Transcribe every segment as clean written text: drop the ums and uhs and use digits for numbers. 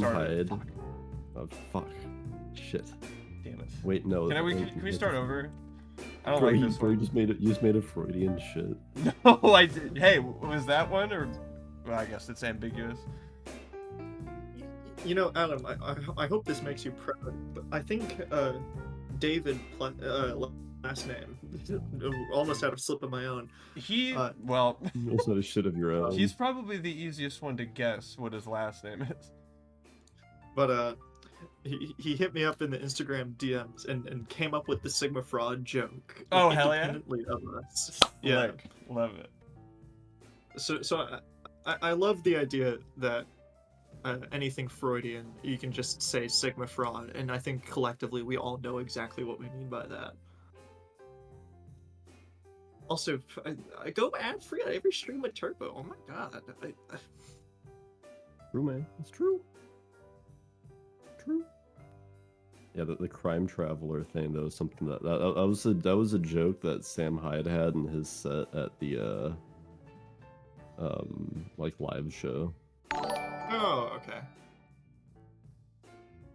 Sam started. Hyde. Oh fuck. Shit. Damn it. Wait, no. Can we start over? I don't Bro, like this bro, one. you just made a Freudian shit. No, I did. Hey, was that one or? Well, I guess it's ambiguous. You know, Adam, I hope this makes you proud, but I think David last name almost had a slip of my own. Well, You also had a shit of your own. he's probably the easiest one to guess what his last name is. But he hit me up in the Instagram DMs and came up with the Sigma fraud joke. Oh, hell yeah. Independently of us. Yeah, love it. So I love the idea that anything Freudian, you can just say Sigma fraud, and I think collectively we all know exactly what we mean by that. Also, I go ad free on every stream with Turbo. Oh my god. True, man. It's true. True. Yeah, the crime traveler thing. That was something that was a joke that Sam Hyde had in his set at the like live show. Oh, okay.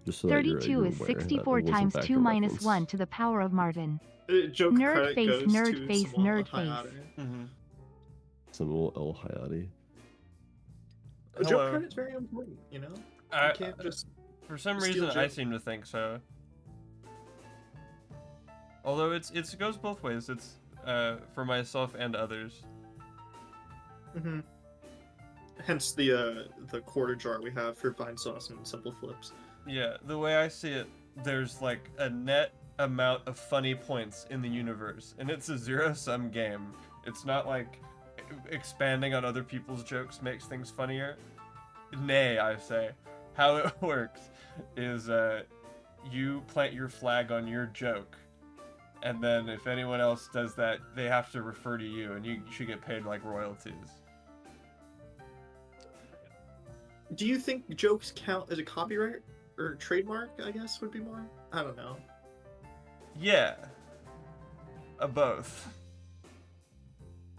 Just so 32 is 64 times 2 minus 1 to the power of Martin. Joke Nerd credit face, goes nerd to face, Samuel nerd face. Hayate. Mm-hmm. Samuel El Hayati. Joke Hello. credit's very important, you know? I- You can't just... For some Steal reason, I joke. seem to think so. Although it goes both ways. It's for myself and others. Mm-hmm. Hence the quarter jar we have for vine sauce and simple flips. Yeah, the way I see it, there's like a net amount of funny points in the universe, and it's a zero-sum game. It's not like expanding on other people's jokes makes things funnier. Nay, I say. How it works is you plant your flag on your joke, and then if anyone else does that, they have to refer to you, and you should get paid like royalties. Do you think jokes count as a copyright or trademark? I guess would be more. I don't know. Yeah. Both.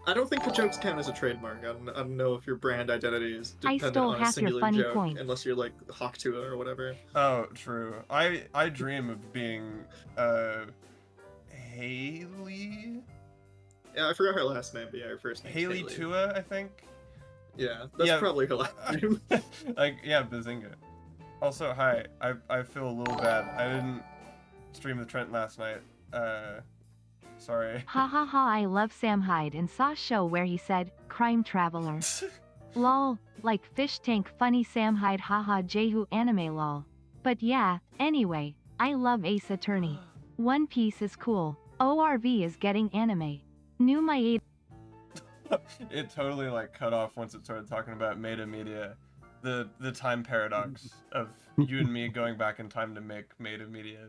I don't think the jokes count as a trademark. I don't know if your brand identity is I dependent stole on a half your singular funny joke, points. unless you're like Hawktua or whatever. Oh, true. I dream of being Haley? Yeah, I forgot her last name, but yeah, her first name. Haley Tua, I think. Yeah, that's Yeah. probably her last name. Like, yeah, Bazinga. Also, hi. I feel a little bad. I didn't stream the Trent last night. Sorry. Ha ha ha, I love Sam Hyde and saw a show where he said, crime traveler. Lol, like fish tank funny Sam Hyde haha Jehu anime lol. But yeah, anyway, I love Ace Attorney. One Piece is cool. ORV is getting anime. New my 8. It totally like cut off once it started talking about meta media. The time paradox of you and me going back in time to make meta media.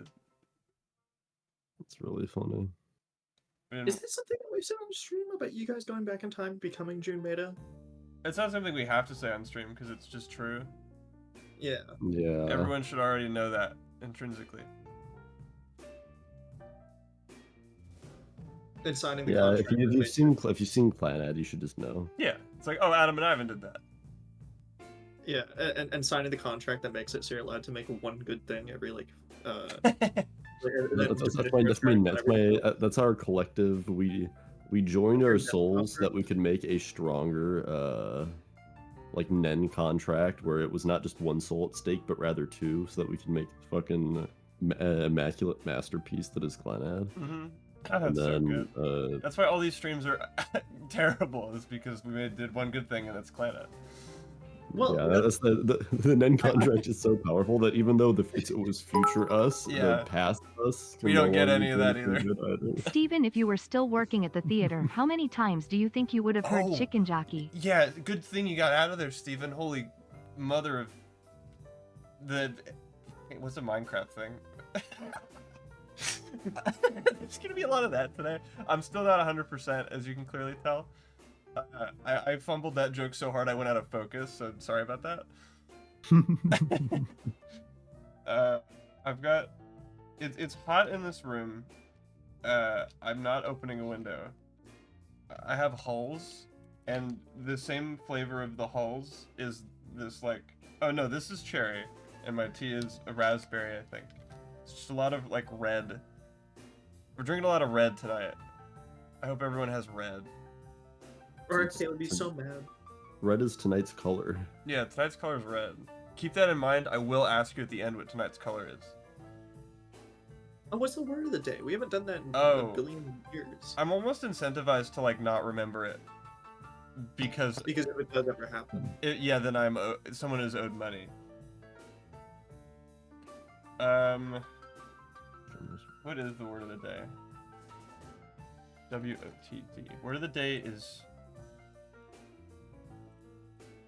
It's really funny. Is this something that we've said on stream about you guys going back in time becoming June Meta? It's not something we have to say on stream because it's just true. Yeah. Yeah. Everyone should already know that intrinsically. And signing the Yeah, contract. if you've seen Clanad, you should just know. Yeah, it's like, oh, Adam and Ivan did that. Yeah, and signing the contract that makes it so you're allowed to make one good thing every like. That's our collective. We joined our souls that we could make a stronger like Nen contract where it was not just one soul at stake but rather two, so that we can make the fucking immaculate masterpiece that is Clanad. Mm-hmm. Oh, And that's so then good. That's why all these streams are terrible, is because we did one good thing and it's Clanad. Well, yeah, that's the Nen contract is so powerful that even though it was future us, Yeah. the past us, We can don't no get longer any of do that anything either. good either. Steven, if you were still working at the theater, how many times do you think you would have heard Oh. chicken jockey? Yeah, good thing you got out of there, Steven. Holy mother of the... What's the Minecraft thing? There's gonna be a lot of that today. I'm still not 100%, as you can clearly tell. I fumbled that joke so hard I went out of focus, so sorry about that. I've got... It's hot in this room. I'm not opening a window. I have hulls, and the same flavor of the hulls is this like... Oh no, this is cherry. and my tea is a raspberry, I think. It's just a lot of, like, red. We're drinking a lot of red tonight. I hope everyone has red. RFK would be so mad. Red is tonight's color. Yeah, tonight's color is red. Keep that in mind. I will ask you at the end what tonight's color is. Oh, what's the word of the day? We haven't done that in Oh. a billion years. I'm almost incentivized to, like, not remember it. Because, Because if it does ever happen. yeah, then someone is owed money. What is the word of the day? WOTD. Word of the day is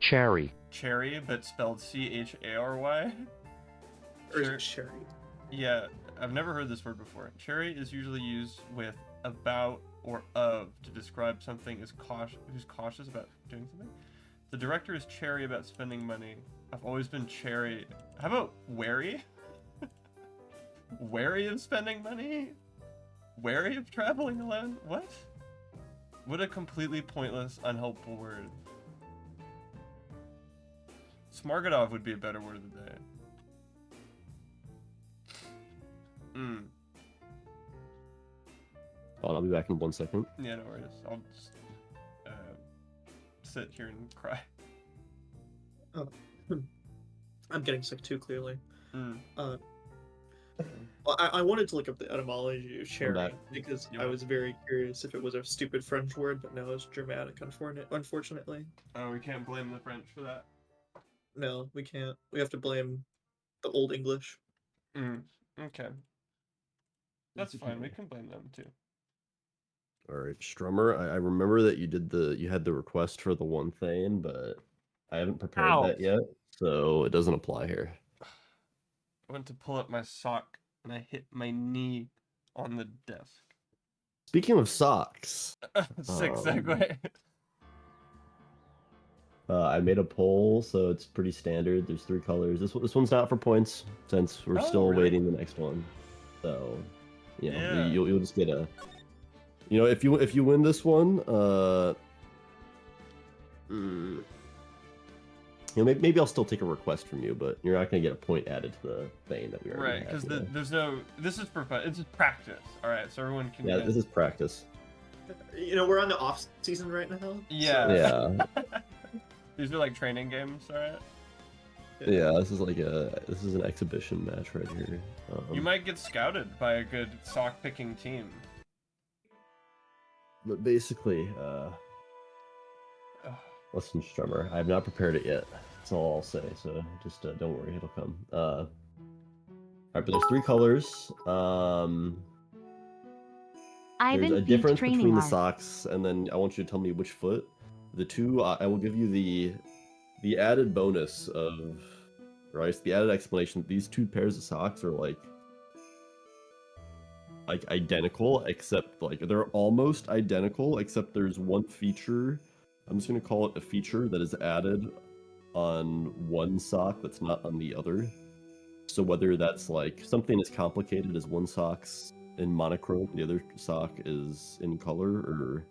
Cherry. cherry, but spelled C-H-A-R-Y. Or is it cherry? Yeah, I've never heard this word before. Cherry is usually used with about or of to describe something who's cautious about doing something. The director is cherry about spending money. I've always been cherry. How about wary? Wary of spending money? Wary of traveling alone? What? What a completely pointless, unhelpful word. Smargadov would be a better word of the day. Oh, I'll be back in 1 second. Yeah, no worries. I'll just sit here and cry. I'm getting sick too, clearly. Mm. Well, I wanted to look up the etymology of cherry back. because Yeah. I was very curious if it was a stupid French word, but no, it's Germanic, unfortunately. Oh, we can't blame the French for that. No, we can't. We have to blame the Old English. Okay. That's fine. We can blame them too. All right, Strummer. I remember that you had the request for the one thing, but I haven't prepared Ow. that yet, so it doesn't apply here. I went to pull up my sock and I hit my knee on the desk. Speaking of socks, Sick segue. I made a poll, so it's pretty standard. There's 3 colors. This one's not for points since we're Oh, still really? awaiting the next one. So, you know, Yeah. you'll just get a. You know, if you win this one, you know, maybe I'll still take a request from you, but you're not gonna get a point added to the thing that we already Right, have. because you know? there's no. This is for fun. It's just practice. All right, so everyone can. Yeah, get- this is practice. You know, we're on the off season right now. Yeah. Yeah, These are like training games, all right. yeah. This is an exhibition match right here. You might get scouted by a good sock picking team. But basically, Ugh. listen, Strummer, I have not prepared it yet. That's all I'll say. So just don't worry, it'll come. All right, but there's 3 colors. There's a Ivan Feet difference training between the arc. socks, and then I want you to tell me which foot. The 2, I will give you the added bonus of, right? The added explanation. These 2 pairs of socks are like identical, except like they're almost identical, except there's one feature. I'm just gonna call it a feature that is added on one sock that's not on the other. So whether that's like something as complicated as one sock's in monochrome, the other sock is in color, or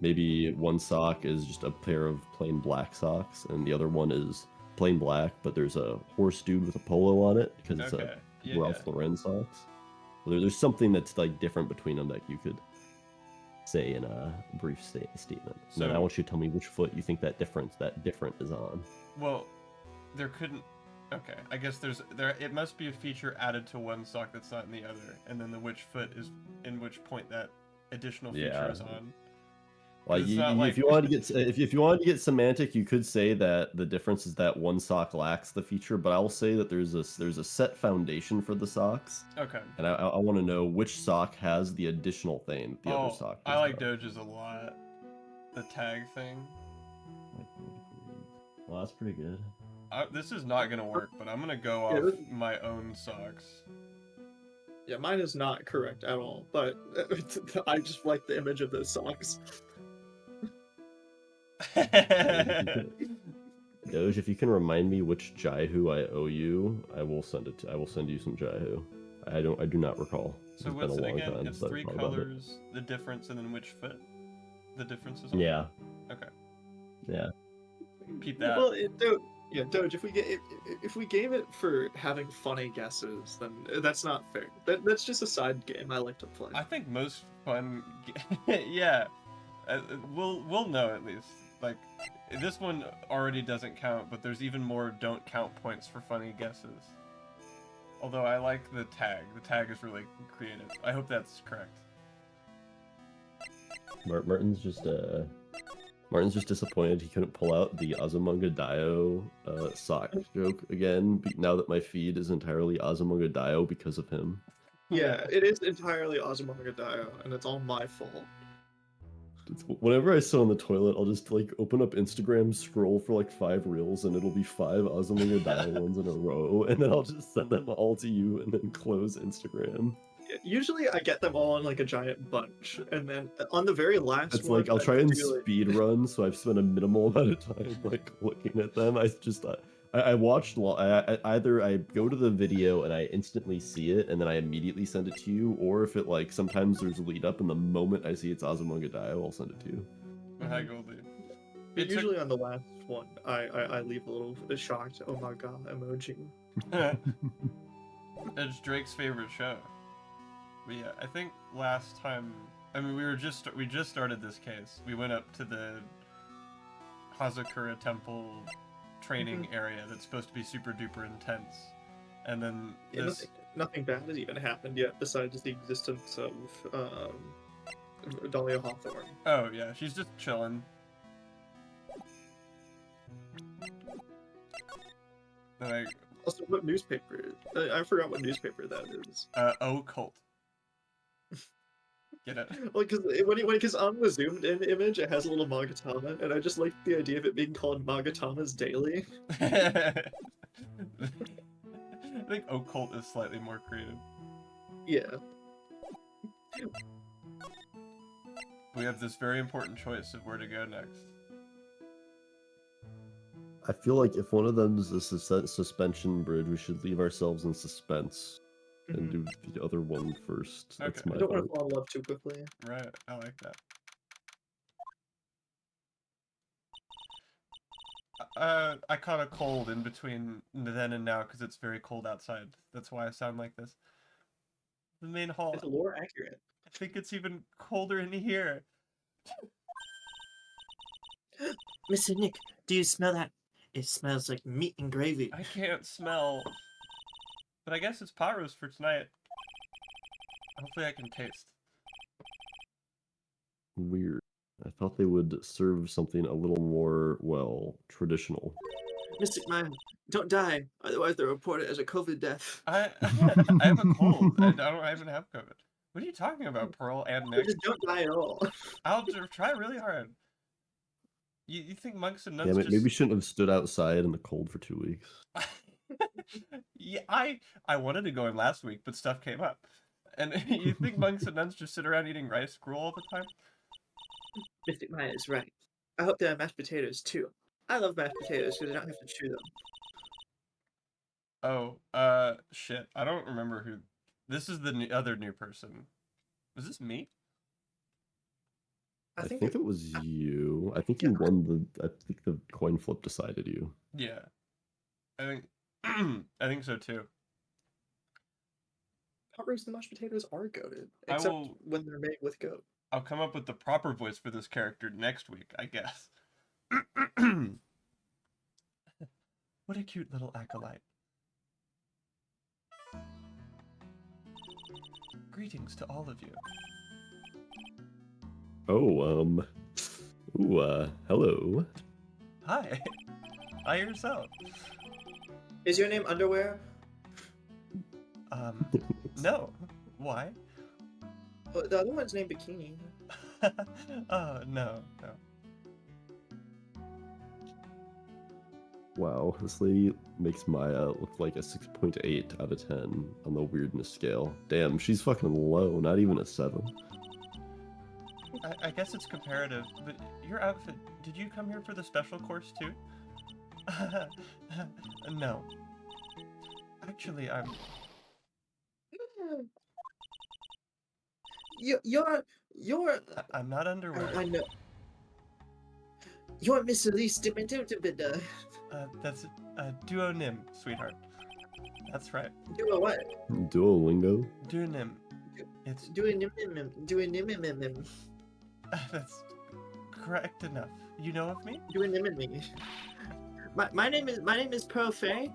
maybe one sock is just a pair of plain black socks and the other one is plain black, but there's a horse dude with a polo on it because it's Okay. a Yeah. Ralph Lauren socks. So there's something that's like different between them that you could say in a brief statement. And then I So- want you to tell me which foot you think that different is on. Well, there couldn't. Okay, I guess there. It must be a feature added to one sock that's not in the other, and then the which foot is in which point that additional feature Yeah. is on. Like, It's not like- if you wanted to get if you wanted to get semantic, you could say that the difference is that one sock lacks the feature. But I'll say that there's a set foundation for the socks, Okay. and I want to know which sock has the additional thing the other Oh, sock. I does like not. Doges a lot. The tag thing. Well, that's pretty good. This is not gonna work, but I'm gonna go Yeah, off this- my own socks. Yeah, mine is not correct at all, but I just like the image of those socks. Doge, if you can remind me which Jaihu I owe you, I will send you some Jaihu. I do not recall. So It's what's been it a long again? time It's since I've 3 thought about it. colors, the difference, and then which foot the difference is on. Yeah. Okay. Yeah. Keep that. Well, Yeah, Doge. If we game it for having funny guesses, then that's not fair. That's just a side game I like to play. I think most fun, yeah, we'll know at least. Like, this one already doesn't count, but there's even more don't count points for funny guesses. Although I like the tag. The tag is really creative. I hope that's correct. Martin's just disappointed he couldn't pull out the Azumanga Daioh sock joke again. Now that my feed is entirely Azumanga Daioh because of him. Yeah, it is entirely Azumanga Daioh, and it's all my fault. Whenever I sit on the toilet, I'll just like open up Instagram, scroll for like 5 reels, and it'll be 5 Azumanga Daioh ones in a row, and then I'll just send them all to you, and then close Instagram. Usually, I get them all in like a giant bunch, and then on the very last It's one, like I'll I try and feel like- speed run, so I've spent a minimal amount of time like looking at them. I watched either I go to the video and I instantly see it and then I immediately send it to you, or if it like sometimes there's a lead up and the moment I see it's Azumanga Daioh, I'll send it to you. Hi, Goldie. But usually on the last one, I leave a little shocked, oh my god emoji. It's Drake's favorite show. But yeah, I think last time, I mean, we just started this case. We went up to the Hazakura Temple training area that's supposed to be super duper intense, and then Yeah, this. nothing bad has even happened yet besides the existence of Dahlia Hawthorne. Oh yeah, she's just chilling. Like, Also, what newspaper? I forgot what newspaper that is. oh, cult. Get it? Well, because on the zoomed in image, it has a little Magatama, and I just like the idea of it being called Magatama's Daily. I think occult is slightly more creative. Yeah. We have this very important choice of where to go next. I feel like if one of them is a suspension bridge, we should leave ourselves in suspense and do the other one first. That's Okay. my I don't want vote. to fall in love too quickly. Right, I like that. I caught a cold in between then and now because it's very cold outside. That's why I sound like this. The main hall. It's lore accurate. I think it's even colder in here. Mr. Nick, do you smell that? It smells like meat and gravy. I can't smell. But I guess it's Pyros for tonight. Hopefully I can taste. Weird. I thought they would serve something a little more, well, traditional. Mystic Man, don't die, otherwise they'll report it as a COVID death. I have a cold. I even have COVID. What are you talking about, Pearl and Nick? Just don't die at all. I'll try really hard. You think monks and nuns Damn it, just... maybe we shouldn't have stood outside in the cold for 2 weeks. Yeah, I wanted to go in last week, but stuff came up. And you think monks and nuns just sit around eating rice gruel all the time? Mystic Man is right. I hope there are mashed potatoes too. I love mashed potatoes because I don't have to chew them. Oh, shit. I don't remember who... This is the other new person. Was this me? I think it was you. I think you won the. I think the coin flip decided you. Yeah. I think so too. Pot roast and mashed potatoes are goated, except when they're made with goat. I'll come up with the proper voice for this character next week, I guess. What a cute little acolyte. Greetings to all of you. Oh, hello. Hi. Hi yourself. Is your name Underwear? No. Why? Oh, the other one's named Bikini. No. Wow, this lady makes Maya look like a 6.8 out of 10 on the weirdness scale. Damn, she's fucking low, not even a 7. I guess it's comparative, but your outfit, did you come here for the special course too? No. Actually, I'm... You're... I'm not underwear. I know. You're Mr. Lee Stipend. That's duonym, sweetheart. That's right. Do a what? Duolingo. Duonym. It's Do a nim. that's correct enough. You know of me? Do a nim. My name is Pearl Fay.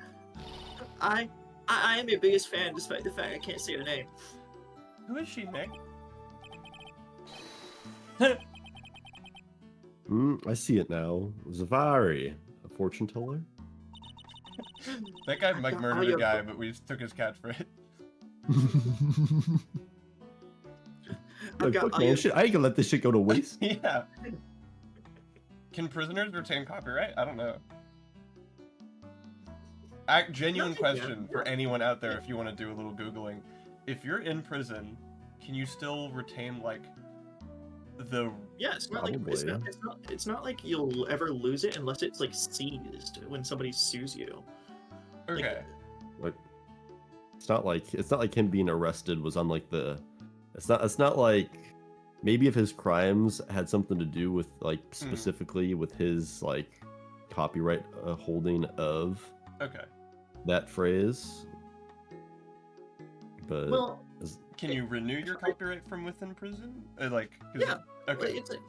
I am your biggest fan, despite the fact I can't say your name. Who is she, Nick? I see it now. Zavari, a fortune teller. That guy like got murdered a your- guy, but we just took his catchphrase. Like, got fuck, all man, your- shit, I ain't gonna let this shit go to waste. Yeah. Can prisoners retain copyright? I don't know. Genuine No, question yeah. for anyone out there if you want to do a little Googling. If you're in prison, can you still retain, like, the... Yeah, it's not like it's not like you'll ever lose it unless it's like seized when somebody sues you. Okay. Like, it's not like him being arrested was on like the. It's not like maybe if his crimes had something to do with like specifically with his like copyright holding of Okay. that phrase. But Well, Can you renew your copyright from within prison? Like, yeah. Okay. It's like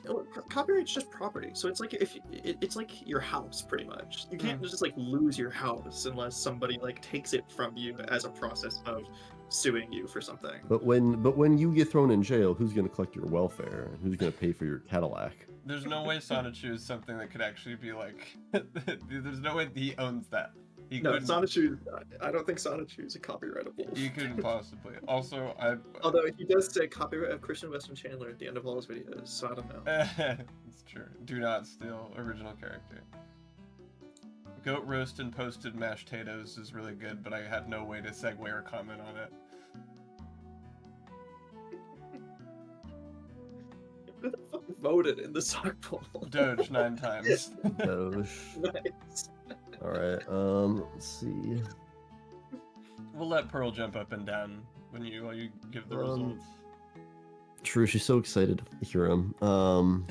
copyright's just property, so it's like it's like your house pretty much. You can't just like lose your house unless somebody like takes it from you as a process of suing you for something. but when you get thrown in jail, who's gonna collect your welfare and who's gonna pay for your Cadillac? There's no way Sonichu is something that could actually be like... There's no way he owns that. He No, couldn't... Sonichu. I don't think Sonichu is a copyrightable. He couldn't possibly. Also, Although he does say copyright of Christian Weston Chandler at the end of all his videos, so I don't know. It's true. Do not steal original character. Goat roast and posted mashed potatoes is really good, but I had no way to segue or comment on it. Who the fuck voted in the sock poll? Doge 9 times. Doge. Nice. All right. Let's see. We'll let Pearl jump up and down while you give the results. True. She's so excited to hear him. All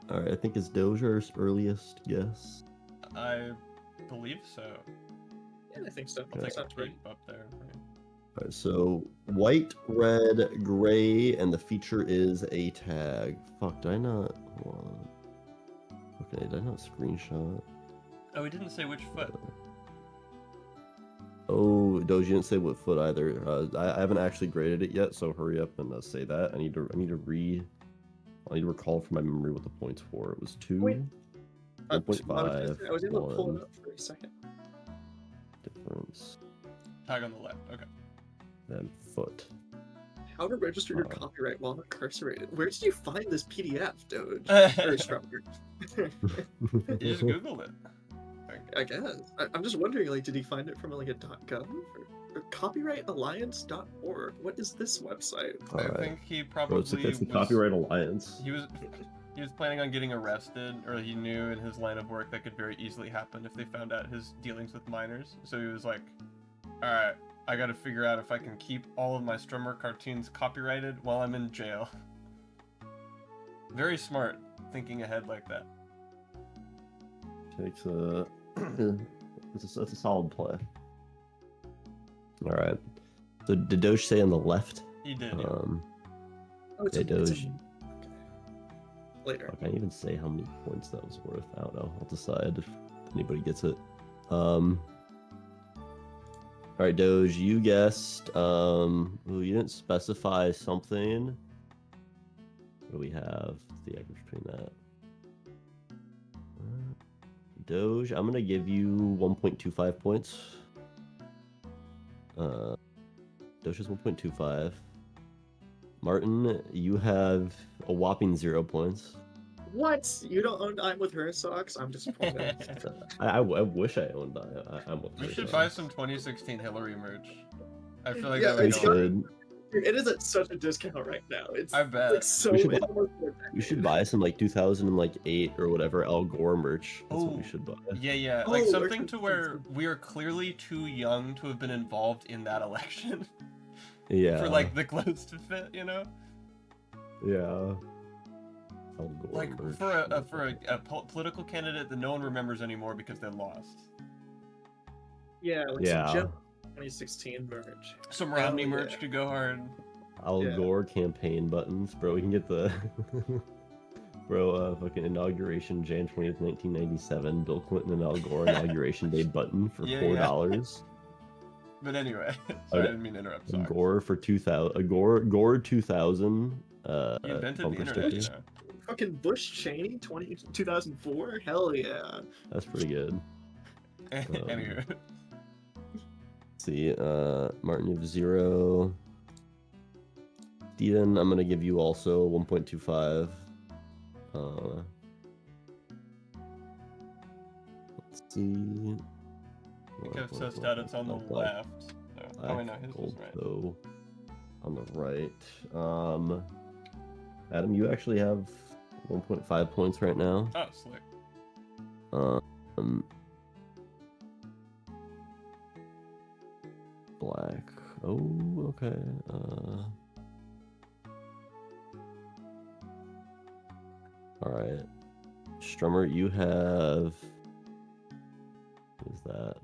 right. I think it's Doge our earliest guess. I believe so. Yeah, I think so. I'll take a Sounds right. peep up there. All right, so white, red, gray, and the feature is a tag. Fuck, did I not? Hold on. Okay, did I not screenshot? Oh, we didn't say which foot. Oh, Doge, you didn't say what foot either. I haven't actually graded it yet, so hurry up and say that. I need to recall from my memory what the points were. It was 2, Wait. 1.5, I was able to pull 1 it up for a second. difference, Tag on the left. Okay. then foot. How to register your copyright while incarcerated. Where did you find this PDF, Doge? Or Strawberry? You just Googled it. I guess. I'm just wondering, like, did he find it from like a .gov or copyrightalliance.org? What is this website? I Alright. think he Oh, probably it's the was, Copyright Alliance. He was planning on getting arrested, or he knew in his line of work that could very easily happen if they found out his dealings with minors. So he was like, "All right, I got to figure out if I can keep all of my Strummer cartoons copyrighted while I'm in jail." Very smart, thinking ahead like that. Takes a it's a solid play. All right. So did Doge say on the left? He did. Yeah. Oh, it's Hey, a- it's a- Doge. Later. I can't even say how many points that was worth. I don't know. I'll decide if anybody gets it. All right, Doge, you guessed. You didn't specify something. What do we have? What's the average between that? Doge, I'm gonna give you 1.25 points. Doge is 1.25. Martin, you have a whopping 0 points. What? You don't own I'm with her socks? I'm disappointed. I wish I owned I'm with We her, should so- buy some 2016 Hillary merch. I feel like Yeah, that would We it's go. should. It is at such a discount right now. It's I bet. like so. We should it's buy- almost We should buy some like 2008 or whatever Al Gore merch. That's what we Oh, should buy. Yeah, Oh, like we're something to confused. where we are clearly too young to have been involved in that election Yeah. for like the clothes to fit, you know? Yeah. Al Gore Like merch. for a political candidate that no one remembers anymore because they lost. Yeah, like Yeah. some 2016 merch. Some Hell Romney merch yeah. could go hard. Al Yeah. Gore campaign buttons, bro. We can get the bro. Fucking inauguration, Jan 20th, 1997. Bill Clinton and Al Gore inauguration day button for Yeah, $4. But anyway, sorry, I didn't mean to interrupt. A Sorry. Gore for 2000. A Gore 2000. You invented the bumper internet, sticker. you know. Fucking Bush Cheney 2004. Hell yeah. That's pretty good. Anywho. Let's see, Martin, you have 0. Steven, I'm gonna give you also 1.25. Let's see. I think I've sussed out it's on the left. So, oh wait, no, his was right. So on the right. Adam, you actually have 1.5 points right now. Oh, slick. Black. Oh, okay. All right. Strummer, you have. What is that?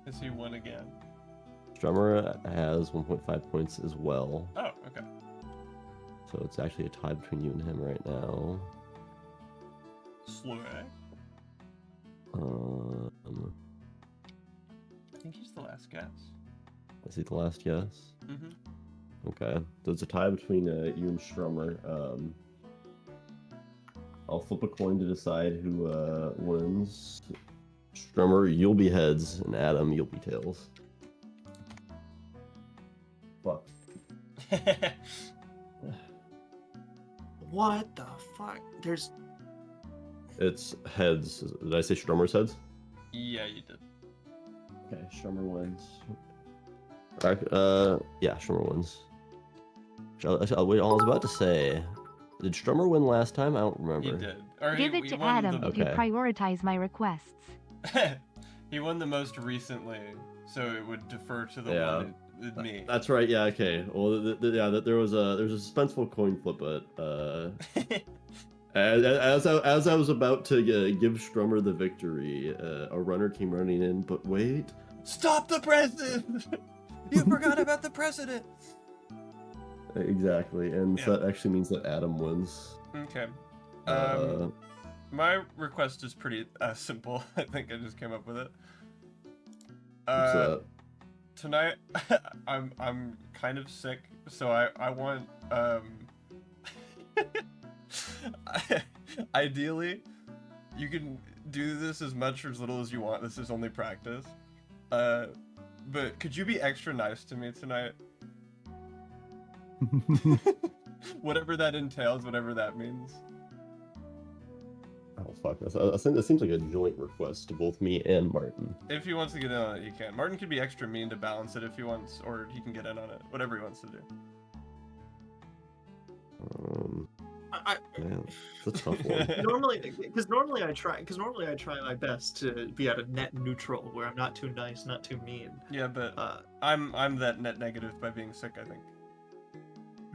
Is he won again? Strummer has 1.5 points as well. Oh, okay. So it's actually a tie between you and him right now. Slurry. I think he's the last guess. Is he the last guess? Mm-hmm. Okay. So it's a tie between you and Strummer. I'll flip a coin to decide who wins. Strummer, you'll be heads, and Adam, you'll be tails. Fuck. What the fuck? There's. It's heads. Did I say Strummer's heads? Yeah, you did. Okay, Strummer wins. Yeah, Strummer wins. Wait, I was about to say, did Strummer win last time? I don't remember. He did. Or Give he it to won Adam the- if you Okay. prioritize my requests. He won the most recently, so it would defer to the Yeah. one with me. That's right. Yeah. Okay. Well, there was a suspenseful coin flip, but as I was about to give Strummer the victory, a runner came running in. But wait. Stop the president! You forgot about the president. Exactly, and so Yeah. that actually means that Adam wins. Okay. Uh, My request is pretty simple. I think I just came up with it. what's that? Tonight, I'm kind of sick, so I want ideally, you can do this as much or as little as you want. This is only practice. But could you be extra nice to me tonight? Whatever that entails, whatever that means. Oh fuck! I think that seems like a joint request to both me and Martin. If he wants to get in on it, he can. Martin could be extra mean to balance it if he wants, or he can get in on it. Whatever he wants to do. Man, it's a tough one. Normally I try my best to be at a net neutral where I'm not too nice, not too mean. Yeah, but Uh, I'm that net negative by being sick, I think.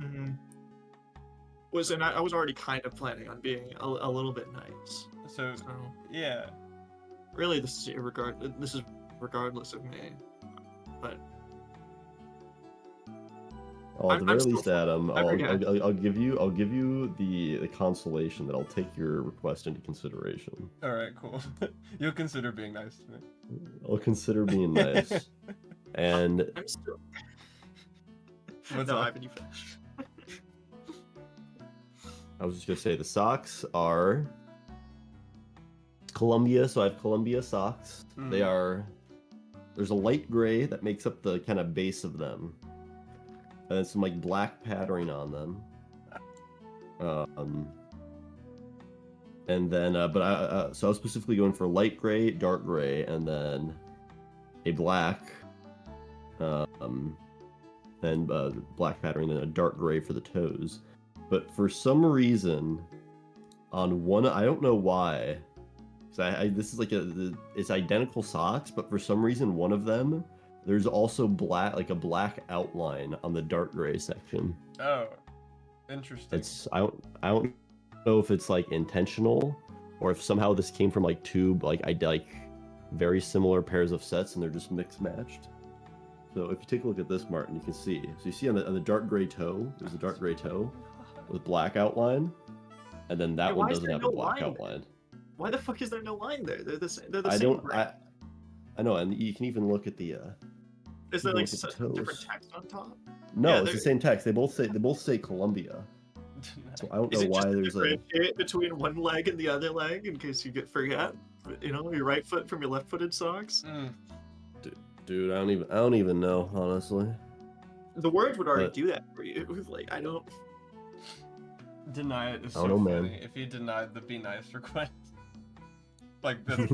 mhm. I was already kind of planning on being a little bit nice. So So yeah. really, this is regardless of me. But Well, at the I'm very still least, fine. Adam, I forget. I'll give you the consolation that I'll take your request into consideration. All right, cool. You'll consider being nice to me. I'll consider being nice. And I'm still. What's no, up? Ivan, you finish. I was just gonna say the socks are Columbia, so I have Columbia socks. They Mhm. are. There's a light gray that makes up the kind of base of them, and then some like black patterning on them. And then, so I was specifically going for light gray, dark gray, and then a black, and black patterning, and a dark gray for the toes. But for some reason, on one, I don't know why, because this is like it's identical socks, but for some reason one of them There's also a black outline on the dark gray section. Oh, interesting. I don't know if it's like intentional or if somehow this came from like two very similar pairs of sets and they're just mixed matched. So if you take a look at this, Martin, you can see. So you see on the dark gray toe, there's a dark gray toe with black outline, and then that one doesn't have a black outline. Why the fuck is there no line there? They're the same. I know, and you can even look at the. Is there like different text on top? No, Yeah, it's the same text. They both say Columbia. So I don't know why there's a between one leg and the other leg in case you forget. You know, your right foot from your left-footed socks. Dude, I don't even know, honestly. The words would already do that for you. Like, I don't deny it is I so don't know, funny. man. If he denied the be nice request, like that's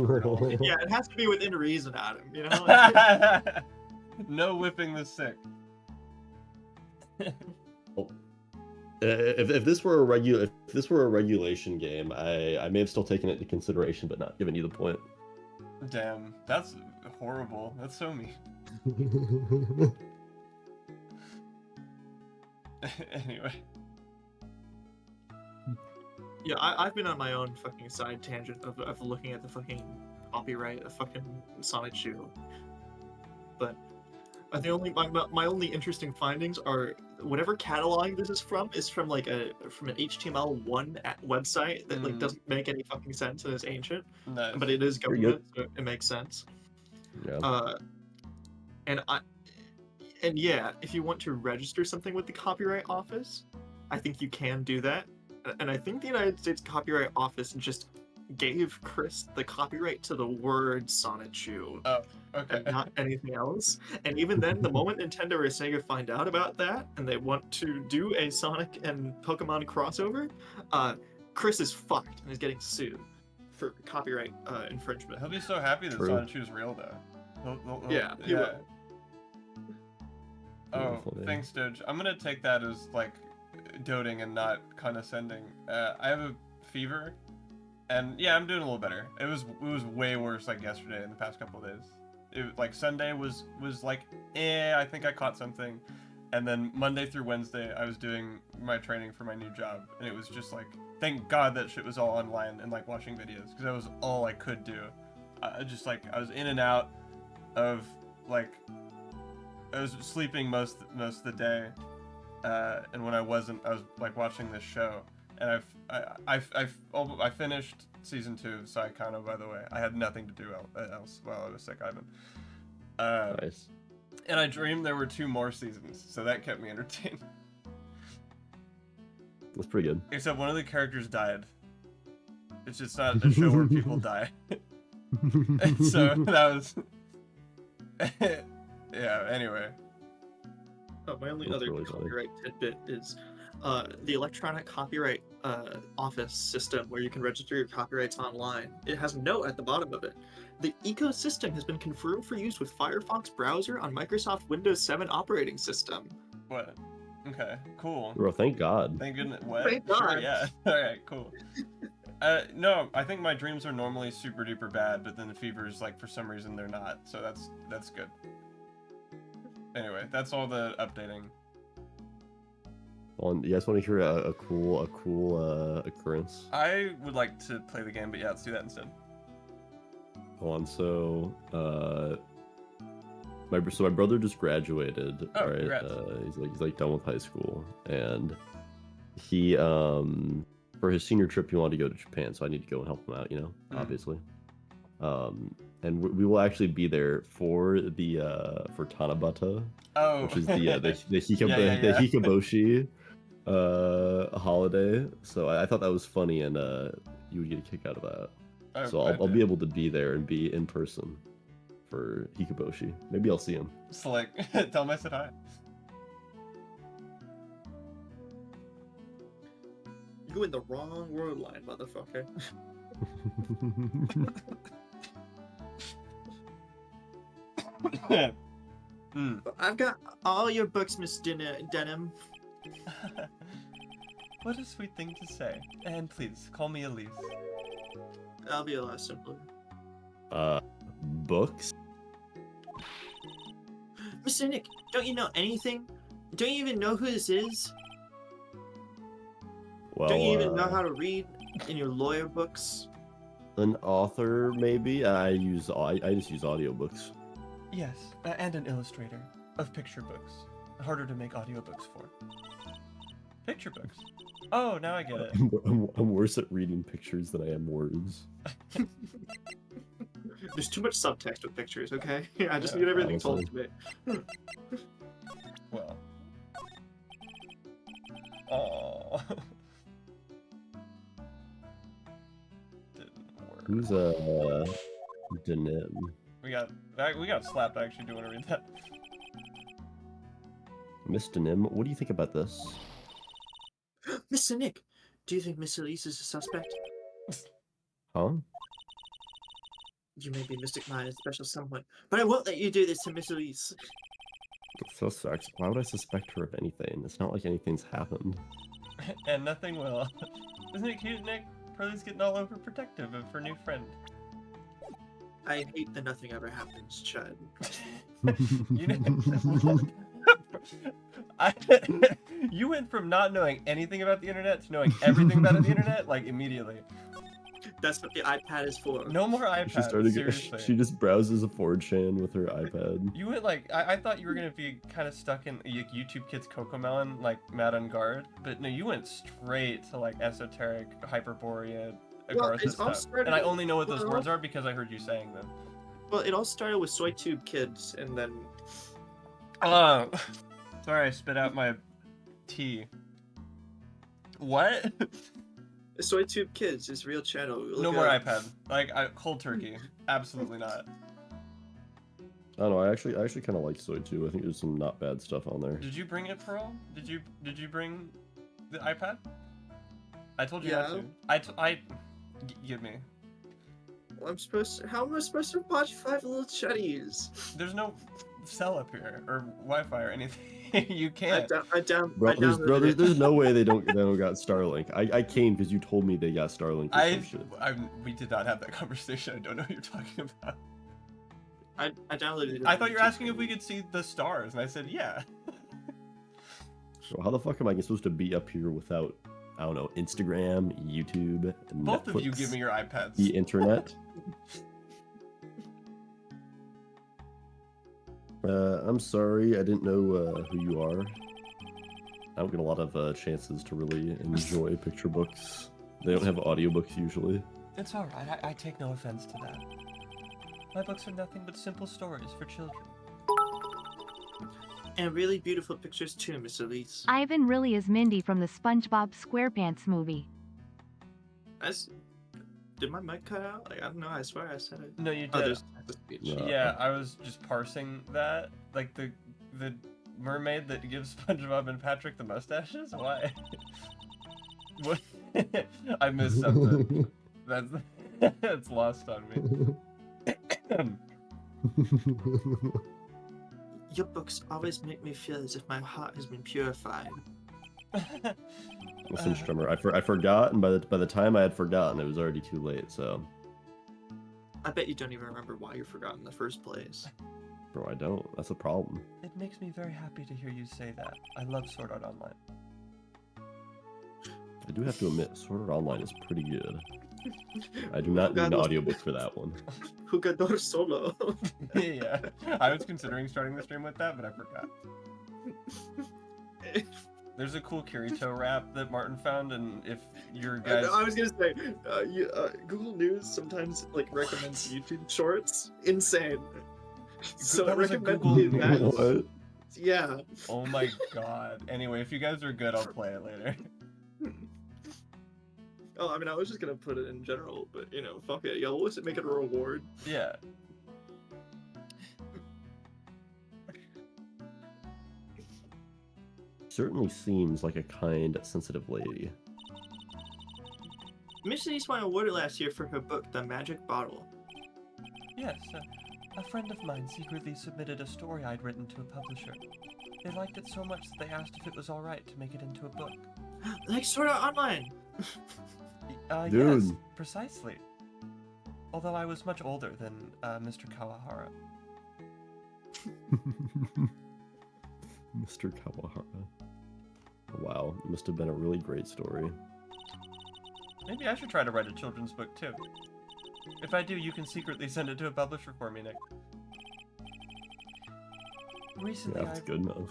yeah, it has to be within reason, Adam. You know. No whipping the sick. If this were a regulation game, I may have still taken it into consideration, but not given you the point. Damn, that's horrible. That's so mean. Anyway. Yeah, I've been on my own fucking side tangent of looking at the fucking copyright of fucking Sonic Shoe. But my only interesting findings are whatever cataloging this is from like an HTML1 website that like doesn't make any fucking sense and is ancient. Nice. But it is government, so it makes sense. Yeah. And yeah, if you want to register something with the Copyright Office, I think you can do that. And I think the United States Copyright Office just gave Chris the copyright to the word Sonic Shoe. Oh, okay. And not anything else. And even then, the moment Nintendo or Sega find out about that and they want to do a Sonic and Pokemon crossover, Chris is fucked and is getting sued for copyright infringement. He'll be so happy that True. Sonic Shoe is real, though. Yeah, he will. Oh, thanks, Doge. I'm gonna take that as like doting and not condescending. I have a fever, and yeah, I'm doing a little better. It was way worse like yesterday and the past couple of days. Like Sunday was like, I think I caught something, and then Monday through Wednesday I was doing my training for my new job, and it was just like, thank God that shit was all online and like watching videos because that was all I could do. I was in and out of like. I was sleeping most of the day, and when I wasn't, I was like watching this show. And I finished season 2 of Saikano. By the way, I had nothing to do else while I was sick, Ivan. Nice. And I dreamed there were 2 more seasons, so that kept me entertained. That's pretty good. Except one of the characters died. It's just not a show where people die. So that was. Yeah, anyway. My only That's other really funny. copyright tidbit is the electronic copyright office system where you can register your copyrights online. It has a note at the bottom of it. The ecosystem has been confirmed for use with Firefox browser on Microsoft Windows 7 operating system. What? Okay, cool. Bro, thank God. Thank goodness. What? Thank Sure, God. yeah. Alright, cool. No, I think my dreams are normally super duper bad, but then the fevers, like, for some reason they're not. So that's good. Anyway, that's all the updating. You guys want to hear a cool occurrence? I would like to play the game, but yeah, let's do that instead. Hold on. So, my brother just graduated. Oh, right? congrats. He's like done with high school, and he for his senior trip he wanted to go to Japan, so I need to go and help him out. You know, obviously. And we will actually be there for the for Tanabata, which is the Hikaboshi holiday. So I thought that was funny, and you would get a kick out of that. So I'll be able to be there and be in person for Hikaboshi. Maybe I'll see him. Slick. Tell him I said hi. You're going the wrong word line, motherfucker. I've got all your books, Miss Denham. What a sweet thing to say. And please, call me Elise. That'll be a lot simpler. Books? Mr. Nick, don't you know anything? Don't you even know who this is? Well, Don't you even know how to read in your lawyer books? an author, maybe? I just use audiobooks. Yes, and an illustrator of picture books. Harder to make audiobooks for. Picture books. Oh, now I get it. I'm worse at reading pictures than I am words. There's too much subtext with pictures, okay? I just Yeah, need everything told honestly. to me. Well. Oh. Didn't work. Who's Denim? We got slapped actually. Do you want to read that? Miss Denim, what do you think about this? Mr. Nick, do you think Miss Elise is a suspect? Huh? You may be mystic minded special someone, but I won't let you do this to Miss Elise. So sucks. Why would I suspect her of anything? It's not like anything's happened. And nothing will. Isn't it cute, Nick? Pearlie's getting all overprotective of her new friend. I hate that nothing ever happens, Chud. You know, you went from not knowing anything about the internet to knowing everything about the internet, like, immediately. That's what the iPad is for. No more iPads, seriously. She just browses a 4chan with her iPad. You went like, I thought you were gonna be kind of stuck in YouTube Kids Cocomelon, like Mad on Guard, but no, you went straight to like esoteric Hyperborea, Agartha it's all stuff. started And I with- only know what those well, words are because I heard you saying them. Well, it all started with SoyTube Kids, and then Sorry, I spit out my tea. What? SoyTube Kids is real channel. No Look more up. iPad. Like, cold turkey. Absolutely not. I don't know. I actually kind of like Soy too. I think there's some not bad stuff on there. Did you bring it, Pearl? Did you bring the iPad? I told you Yeah. not to. Give me. Well, how am I supposed to watch 5 little chuddies? There's no cell up here or Wi-Fi or anything. You I can't. downloaded it. There's no way they don't got Starlink. I came because you told me they got Starlink or some shit. We did not have that conversation. I don't know what you're talking about. I downloaded it. I thought you were asking if we could see the stars, and I said yeah. So how the fuck am I supposed to be up here without, I don't know, Instagram, YouTube, Both of you Netflix, give me your iPads. the internet? I'm sorry, I didn't know who you are. I don't get a lot of chances to really enjoy picture books. They don't have audiobooks usually. It's all right. I take no offense to that. My books are nothing but simple stories for children. And really beautiful pictures too, Miss Elise. Ivan really is Mindy from the SpongeBob SquarePants movie. Did my mic cut out? Like, I don't know. I swear I said it. No, you Oh, did. there's the speech. Yeah. Yeah, I was just parsing that. Like the mermaid that gives SpongeBob and Patrick the mustaches? Why? What? I missed something. That's lost on me. Your books always make me feel as if my heart has been purified. Listen, Strummer, I forgot, and by the time I had forgotten, it was already too late. So, I bet you don't even remember why you forgot in the first place. bro, I don't. That's a problem. It makes me very happy to hear you say that. I love Sword Art Online. I do have to admit, Sword Art Online is pretty good. I do not need an Jugados- audiobook for that one. Jugador solo. Yeah, I was considering starting the stream with that, but I forgot. There's a cool Kirito rap that Martin found, and if your guys... I was gonna say, Google News sometimes like recommends YouTube shorts. Insane. So That it was a recommends Google you that. News. What? Yeah. Oh my god. Anyway, if you guys are good, I'll play it later. Oh, I mean, I was just gonna put it in general, but you know, fuck it. Yeah, let's make it a reward. Yeah. Certainly seems like a kind, sensitive lady. Miss Elise won an award last year for her book, The Magic Bottle. Yes, a friend of mine secretly submitted a story I'd written to a publisher. They liked it so much that they asked if it was alright to make it into a book. Like Sword Art Online. Yes, Dude. precisely. Although I was much older than Mr. Kawahara. Mr. Kawahara. Wow, it must have been a really great story. Maybe I should try to write a children's book too. If I do, you can secretly send it to a publisher for me, Nick. Recently, Yeah, that's good enough.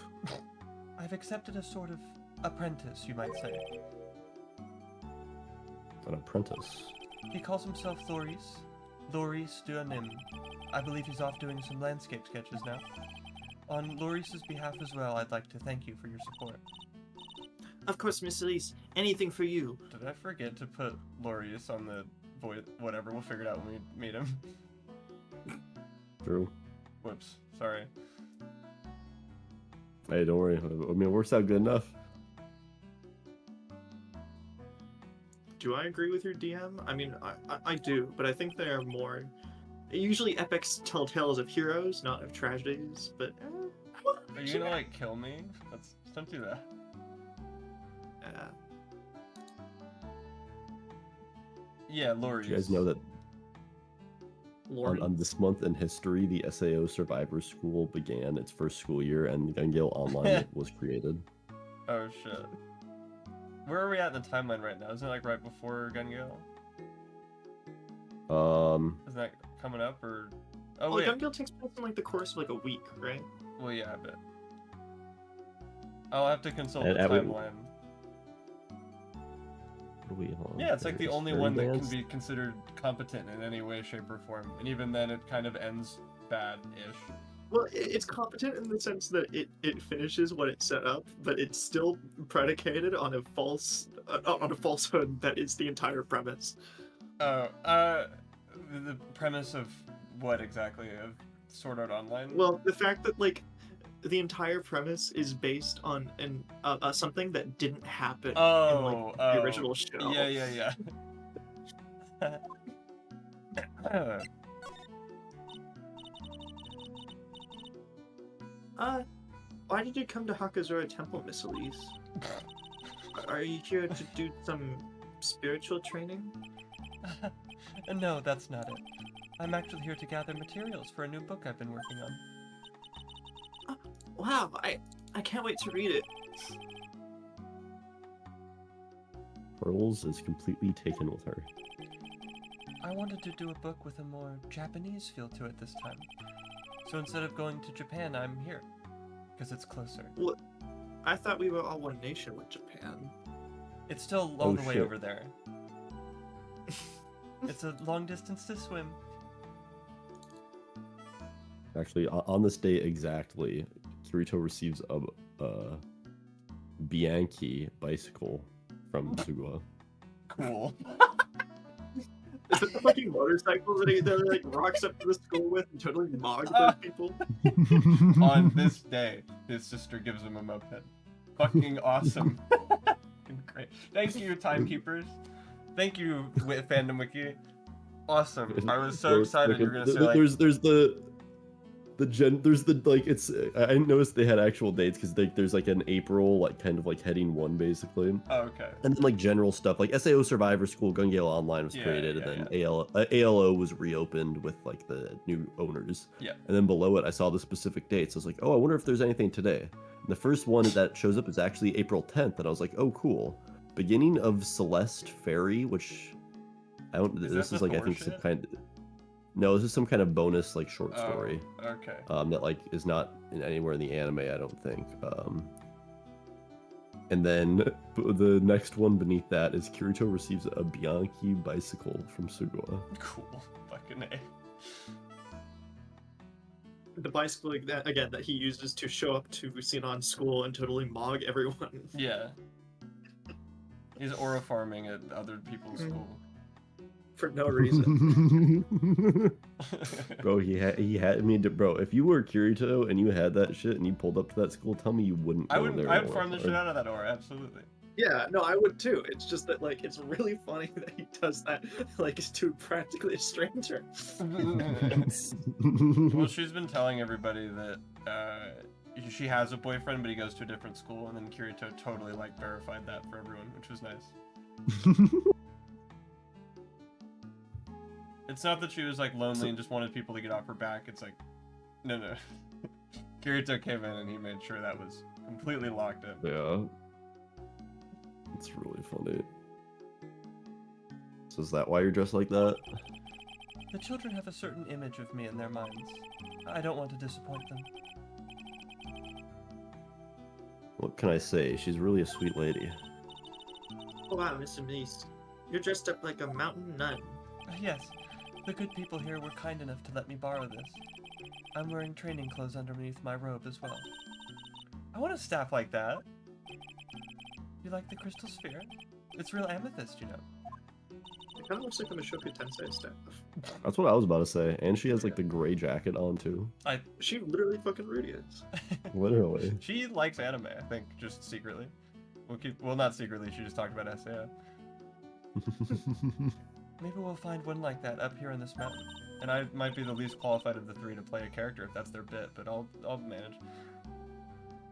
I've accepted a sort of apprentice, you might say. An apprentice. He calls himself Loris Duanim. I believe he's off doing some landscape sketches now. On Loris's behalf as well, I'd like to thank you for your support. Of course, Miss Elise. Anything for you. Did I forget to put Loris on the voice? Whatever, we'll figure it out when we meet him. True. Whoops, sorry. Hey, don't worry. I mean, it works out good enough. Do I agree with your DM? I mean, I do, but I think they are more... Usually epics tell tales of heroes, not of tragedies, but... Are you gonna, like, kill me? Don't do that. Yeah, Loris. You guys know that Lori. on this month in history, the SAO Survivor School began its first school year, and Gun Gale Online was created. Oh, shit. Where are we at in the timeline right now? Isn't it, like, right before Gun Gale? Isn't that coming up, or... Oh, Well, wait. Gun Gale takes place in, like, the course of, like, a week, right? Well, yeah, I bet. I'll have to consult And the at we- timeline. Wait, hold on. Yeah, it's like the There's only Fairy one that can Dance. be considered competent in any way, shape, or form. And even then, it kind of ends bad-ish. Well, it's competent in the sense that it finishes what it set up, but it's still predicated on a falsehood that is the entire premise. Oh, the premise of what exactly? Of Sword Art Online? Well, the fact that like the entire premise is based on something that didn't happen in like the original show. Yeah. Why did you come to Hakazura Temple, Miss Elise? Are you here to do some spiritual training? No, that's not it. I'm actually here to gather materials for a new book I've been working on. Wow, I can't wait to read it. Pearls is completely taken with her. I wanted to do a book with a more Japanese feel to it this time. So instead of going to Japan, I'm here. Because it's closer. I thought we were all one nation with Japan. It's still all the way shit. over there. It's a long distance to swim. Actually, on this day exactly, Kirito receives a Bianchi bicycle from Sugua. Cool. Is it the fucking motorcycle that he like rocks up to the school with and totally mogs those people? On this day, his sister gives him a moped. Fucking awesome. Fucking great. Thank you, timekeepers. Thank you, Fandom Wiki. Awesome. I was so excited you were gonna say like... There's the like it's I noticed they had actual dates because there's like an April like kind of like heading one basically. Oh, okay. And then like general stuff like SAO Survivor School Gun Gale Online was created and then ALO was reopened with like the new owners. Yeah. And then below it I saw the specific dates. I was like, oh, I wonder if there's anything today. And the first one that shows up is actually April 10th, and I was like, oh, cool. Beginning of Celeste Fairy, which I don't. This is like I think some kind. No, this is some kind of bonus like short story. Okay. That like is not anywhere in the anime, I don't think. And then the next one beneath that is Kirito receives a Bianchi bicycle from Sugua. Cool. Fucking A. The bicycle again that he uses to show up to Sinon school and totally mog everyone. Yeah. He's aura farming at other people's school. For no reason. Bro, he had. I mean, bro, if you were Kirito and you had that shit and you pulled up to that school, tell me you wouldn't. I would farm the shit out of that aura, absolutely. Yeah, no, I would too. It's just that like it's really funny that he does that like to practically a stranger. Well, she's been telling everybody that she has a boyfriend, but he goes to a different school, and then Kirito totally like verified that for everyone, which was nice. It's not that she was like lonely and just wanted people to get off her back. It's like, no. Kirito came in and he made sure that was completely locked in. Yeah. It's really funny. So is that why you're dressed like that? The children have a certain image of me in their minds. I don't want to disappoint them. What can I say? She's really a sweet lady. Oh wow, Mr. Beast. You're dressed up like a mountain nun. Yes, the good people here were kind enough to let me borrow this. I'm wearing training clothes underneath my robe as well. I want a staff like that. You like the crystal sphere? It's real amethyst, you know. It kind of looks like a Mushoku Tensei staff. That's what I was about to say. And she has like the gray jacket on too. She literally fucking Rudy is. Literally. She likes anime, I think, just secretly. Well, not secretly, she just talked about SAO. Maybe we'll find one like that up here on this mountain. And I might be the least qualified of the three to play a character if that's their bit, but I'll manage.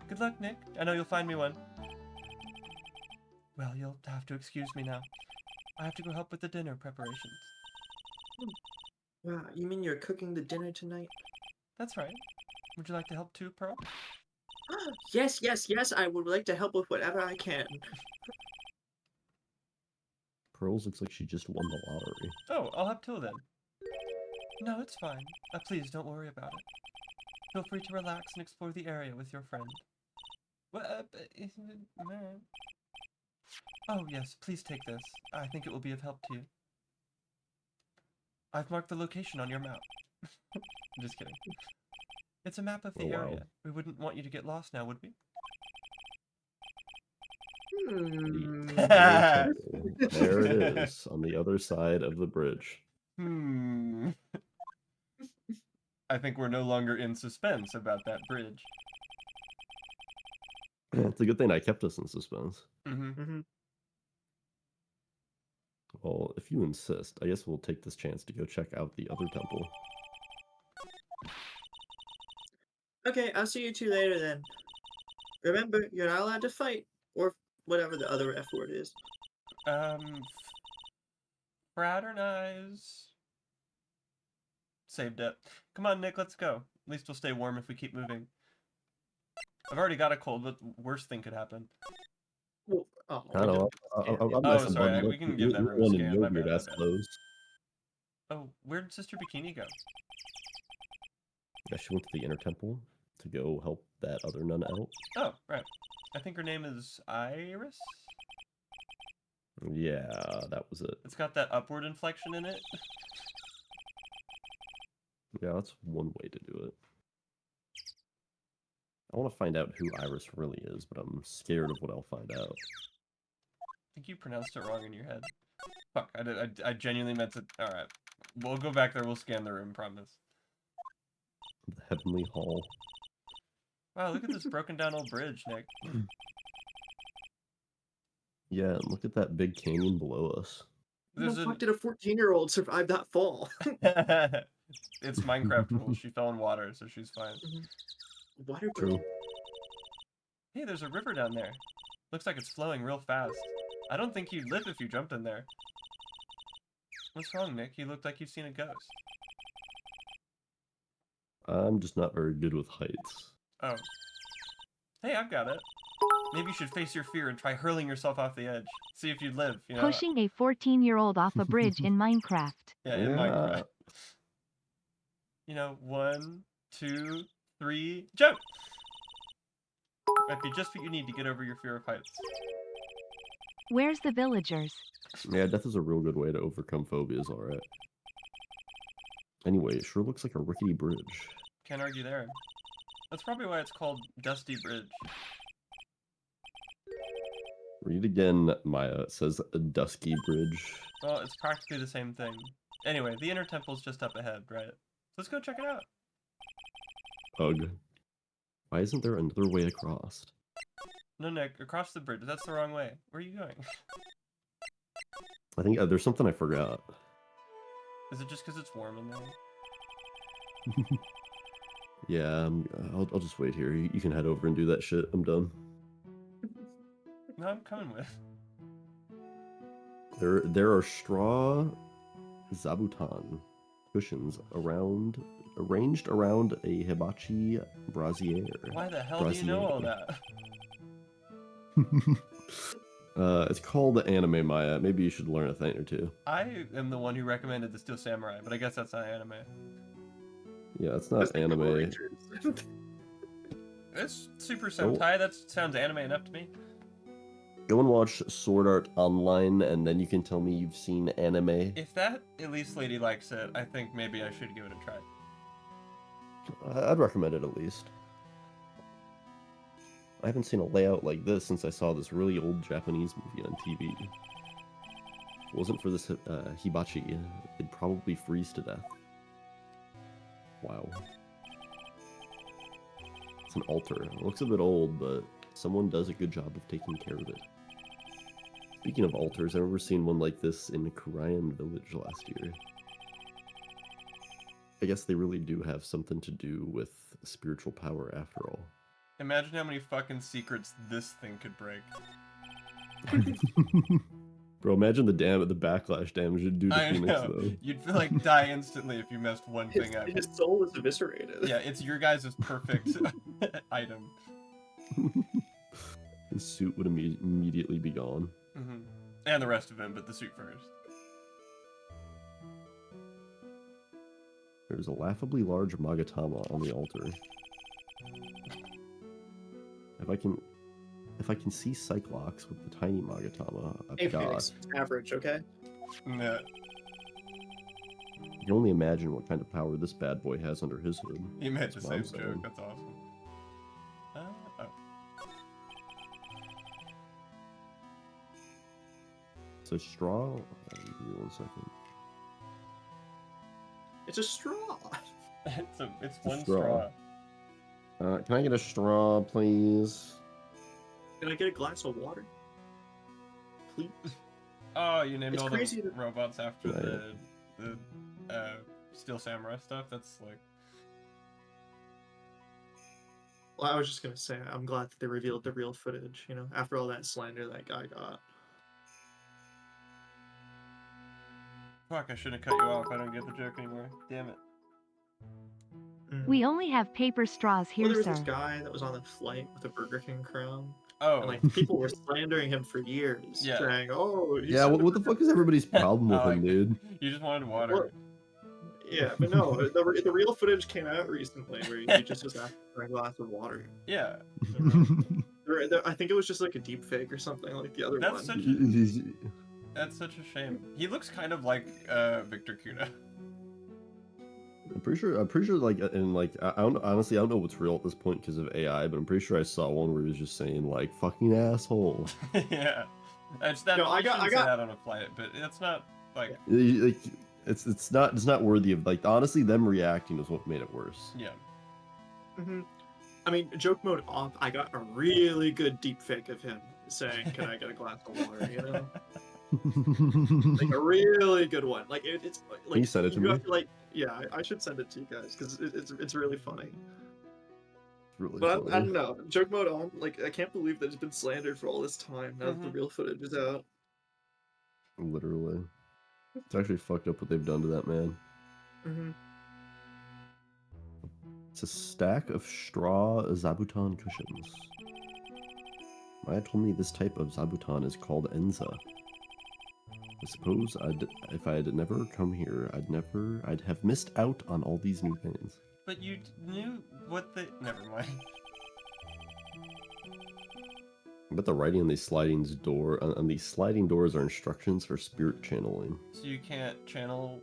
Good luck, Nick. I know you'll find me one. Well, you'll have to excuse me now. I have to go help with the dinner preparations. Wow, you mean you're cooking the dinner tonight? That's right. Would you like to help too, Pearl? Yes, yes, yes, I would like to help with whatever I can. Pearls looks like she just won the lottery. Oh, I'll help too then. No, it's fine. Please don't worry about it. Feel free to relax and explore the area with your friend. Oh yes, please take this. I think it will be of help to you. I've marked the location on your map. I'm just kidding. It's a map of the Oh, wow. area. We wouldn't want you to get lost now, would we? There it is, on the other side of the bridge. I think we're no longer in suspense about that bridge. It's a good thing I kept us in suspense. Mm-hmm. Well, if you insist, I guess we'll take this chance to go check out the other temple. Okay, I'll see you two later then. Remember, you're not allowed to fight, or whatever the other F word is. Fraternize. Saved it. Come on, Nick, let's go. At least we'll stay warm if we keep moving. I've already got a cold, but worst thing could happen. Well, oh, I don't know. I'm Oh, nice and sorry, bundled we can up. give that You're room a one in scan. your My bad, weird my ass bad. clothes. Oh, where'd Sister Bikini go? Yeah, she went to the inner temple to go help that other nun out. Oh, right. I think her name is Iris? Yeah, that was it. It's got that upward inflection in it. Yeah, that's one way to do it. I want to find out who Iris really is, but I'm scared of what I'll find out. I think you pronounced it wrong in your head. Fuck, I genuinely meant to... Alright. We'll go back there, we'll scan the room, promise. The Heavenly Hall. Wow, look at this broken down old bridge, Nick. Yeah, and look at that big canyon below us. How There's the a... fuck did a 14-year-old survive that fall? It's Minecraft rules. She fell in water, so she's fine. Water True. Hey, there's a river down there. Looks like it's flowing real fast. I don't think you'd live if you jumped in there. What's wrong, Nick? You look like you've seen a ghost. I'm just not very good with heights. Oh. Hey, I've got it. Maybe you should face your fear and try hurling yourself off the edge. See if you'd live, you know? Pushing a 14-year-old off a bridge in Minecraft. Yeah, in Minecraft. You know, 1, 2, 3, jump! Might be just what you need to get over your fear of heights. Where's the villagers? Yeah, death is a real good way to overcome phobias, alright. Anyway, it sure looks like a rickety bridge. Can't argue there. That's probably why it's called Dusty Bridge. Read again, Maya. It says a dusky bridge. Well, it's practically the same thing. Anyway, the inner temple's just up ahead, right? Let's go check it out. Ugh. Why isn't there another way across? No, Nick, across the bridge. That's the wrong way. Where are you going? I think there's something I forgot. Is it just because it's warm in there? Yeah, I'll just wait here. You can head over and do that shit. I'm done. No, I'm coming with. There are straw zabuton cushions around arranged around a hibachi brazier. Why the hell do you know all that? It's called Anime Maya. Maybe you should learn a thing or two. I am the one who recommended the Steel Samurai, but I guess that's not anime. Yeah, it's That's not the Power anime. Rangers. It's Super Sentai. That sounds anime enough to me. Go and watch Sword Art Online, and then you can tell me you've seen anime. If that Elise lady likes it, I think maybe I should give it a try. I'd recommend it at least. I haven't seen a layout like this since I saw this really old Japanese movie on TV. If it wasn't for this hibachi, it'd probably freeze to death. Wow. It's an altar. It looks a bit old, but someone does a good job of taking care of it. Speaking of altars, I remember seeing one like this in Korean Village last year. I guess they really do have something to do with spiritual power after all. Imagine how many fucking secrets this thing could break. Bro, imagine the backlash damage it'd do to I Phoenix, know. though. You'd feel like die instantly if you messed one thing up. His soul is eviscerated. Yeah, it's your guys' perfect item. His suit would immediately be gone. Hmm. And the rest of him, but the suit first. There's a laughably large Magatama on the altar. If I can see Cyclops with the tiny Magatama, Hey, I've got. Phoenix, it's average, okay? Nah. You can only imagine what kind of power this bad boy has under his hood. You made the That's what I'm same saying. joke, that's awesome. Oh. So straw. Give me 1 second. It's a straw. It's one straw. straw. Can I get a straw, please? Can I get a glass of water? Please. Oh, you named It's all crazy the that- robots after Right. the Steel Samurai stuff. That's like, Well, I was just gonna say, I'm glad that they revealed the real footage, you know, after all that slander that guy got. fuck, I shouldn't have cut you off. I don't get the joke anymore. Damn it. We only have paper straws Well, here, there was sir. this guy that was on the flight with a Burger King crown, Oh. and like people were slandering him for years, Yeah. saying, "Oh, he's Yeah, what the fuck is everybody's problem with I him, like dude? You just wanted water. What? Yeah, but no, the real footage came out recently where he just was asking for a glass of water. Yeah. I think it was just like a deep fake or something like the other That's one. That's such a shame. He looks kind of like Victor Kuna. I'm pretty sure, like, and like, honestly, I don't know what's real at this point because of AI, but I'm pretty sure I saw one where he was just saying like, "fucking asshole." Yeah. It's that. No, You I got- shouldn't say that on a flight, but it's not like. Like, it's not worthy of, like, honestly, them reacting is what made it worse. Yeah. Hmm. I mean, joke mode off. I got a really good deep fake of him saying, "Can I get a glass of water?" You know, like a really good one. Like it's like Can you send it to me? have to, like, yeah, I should send it to you guys because it's really funny. Really But funny. I don't know. Joke mode on. Like, I can't believe that it's been slandered for all this time. Now that the Mhm. real footage is out. Literally, it's actually fucked up what they've done to that man. Hmm. It's a stack of straw zabuton cushions. Maya told me this type of zabuton is called enza. I suppose if I had never come here, I'd have missed out on all these new things. But you knew what the. Never mind. I bet the writing on these on these sliding doors are instructions for spirit channeling. So you can't channel.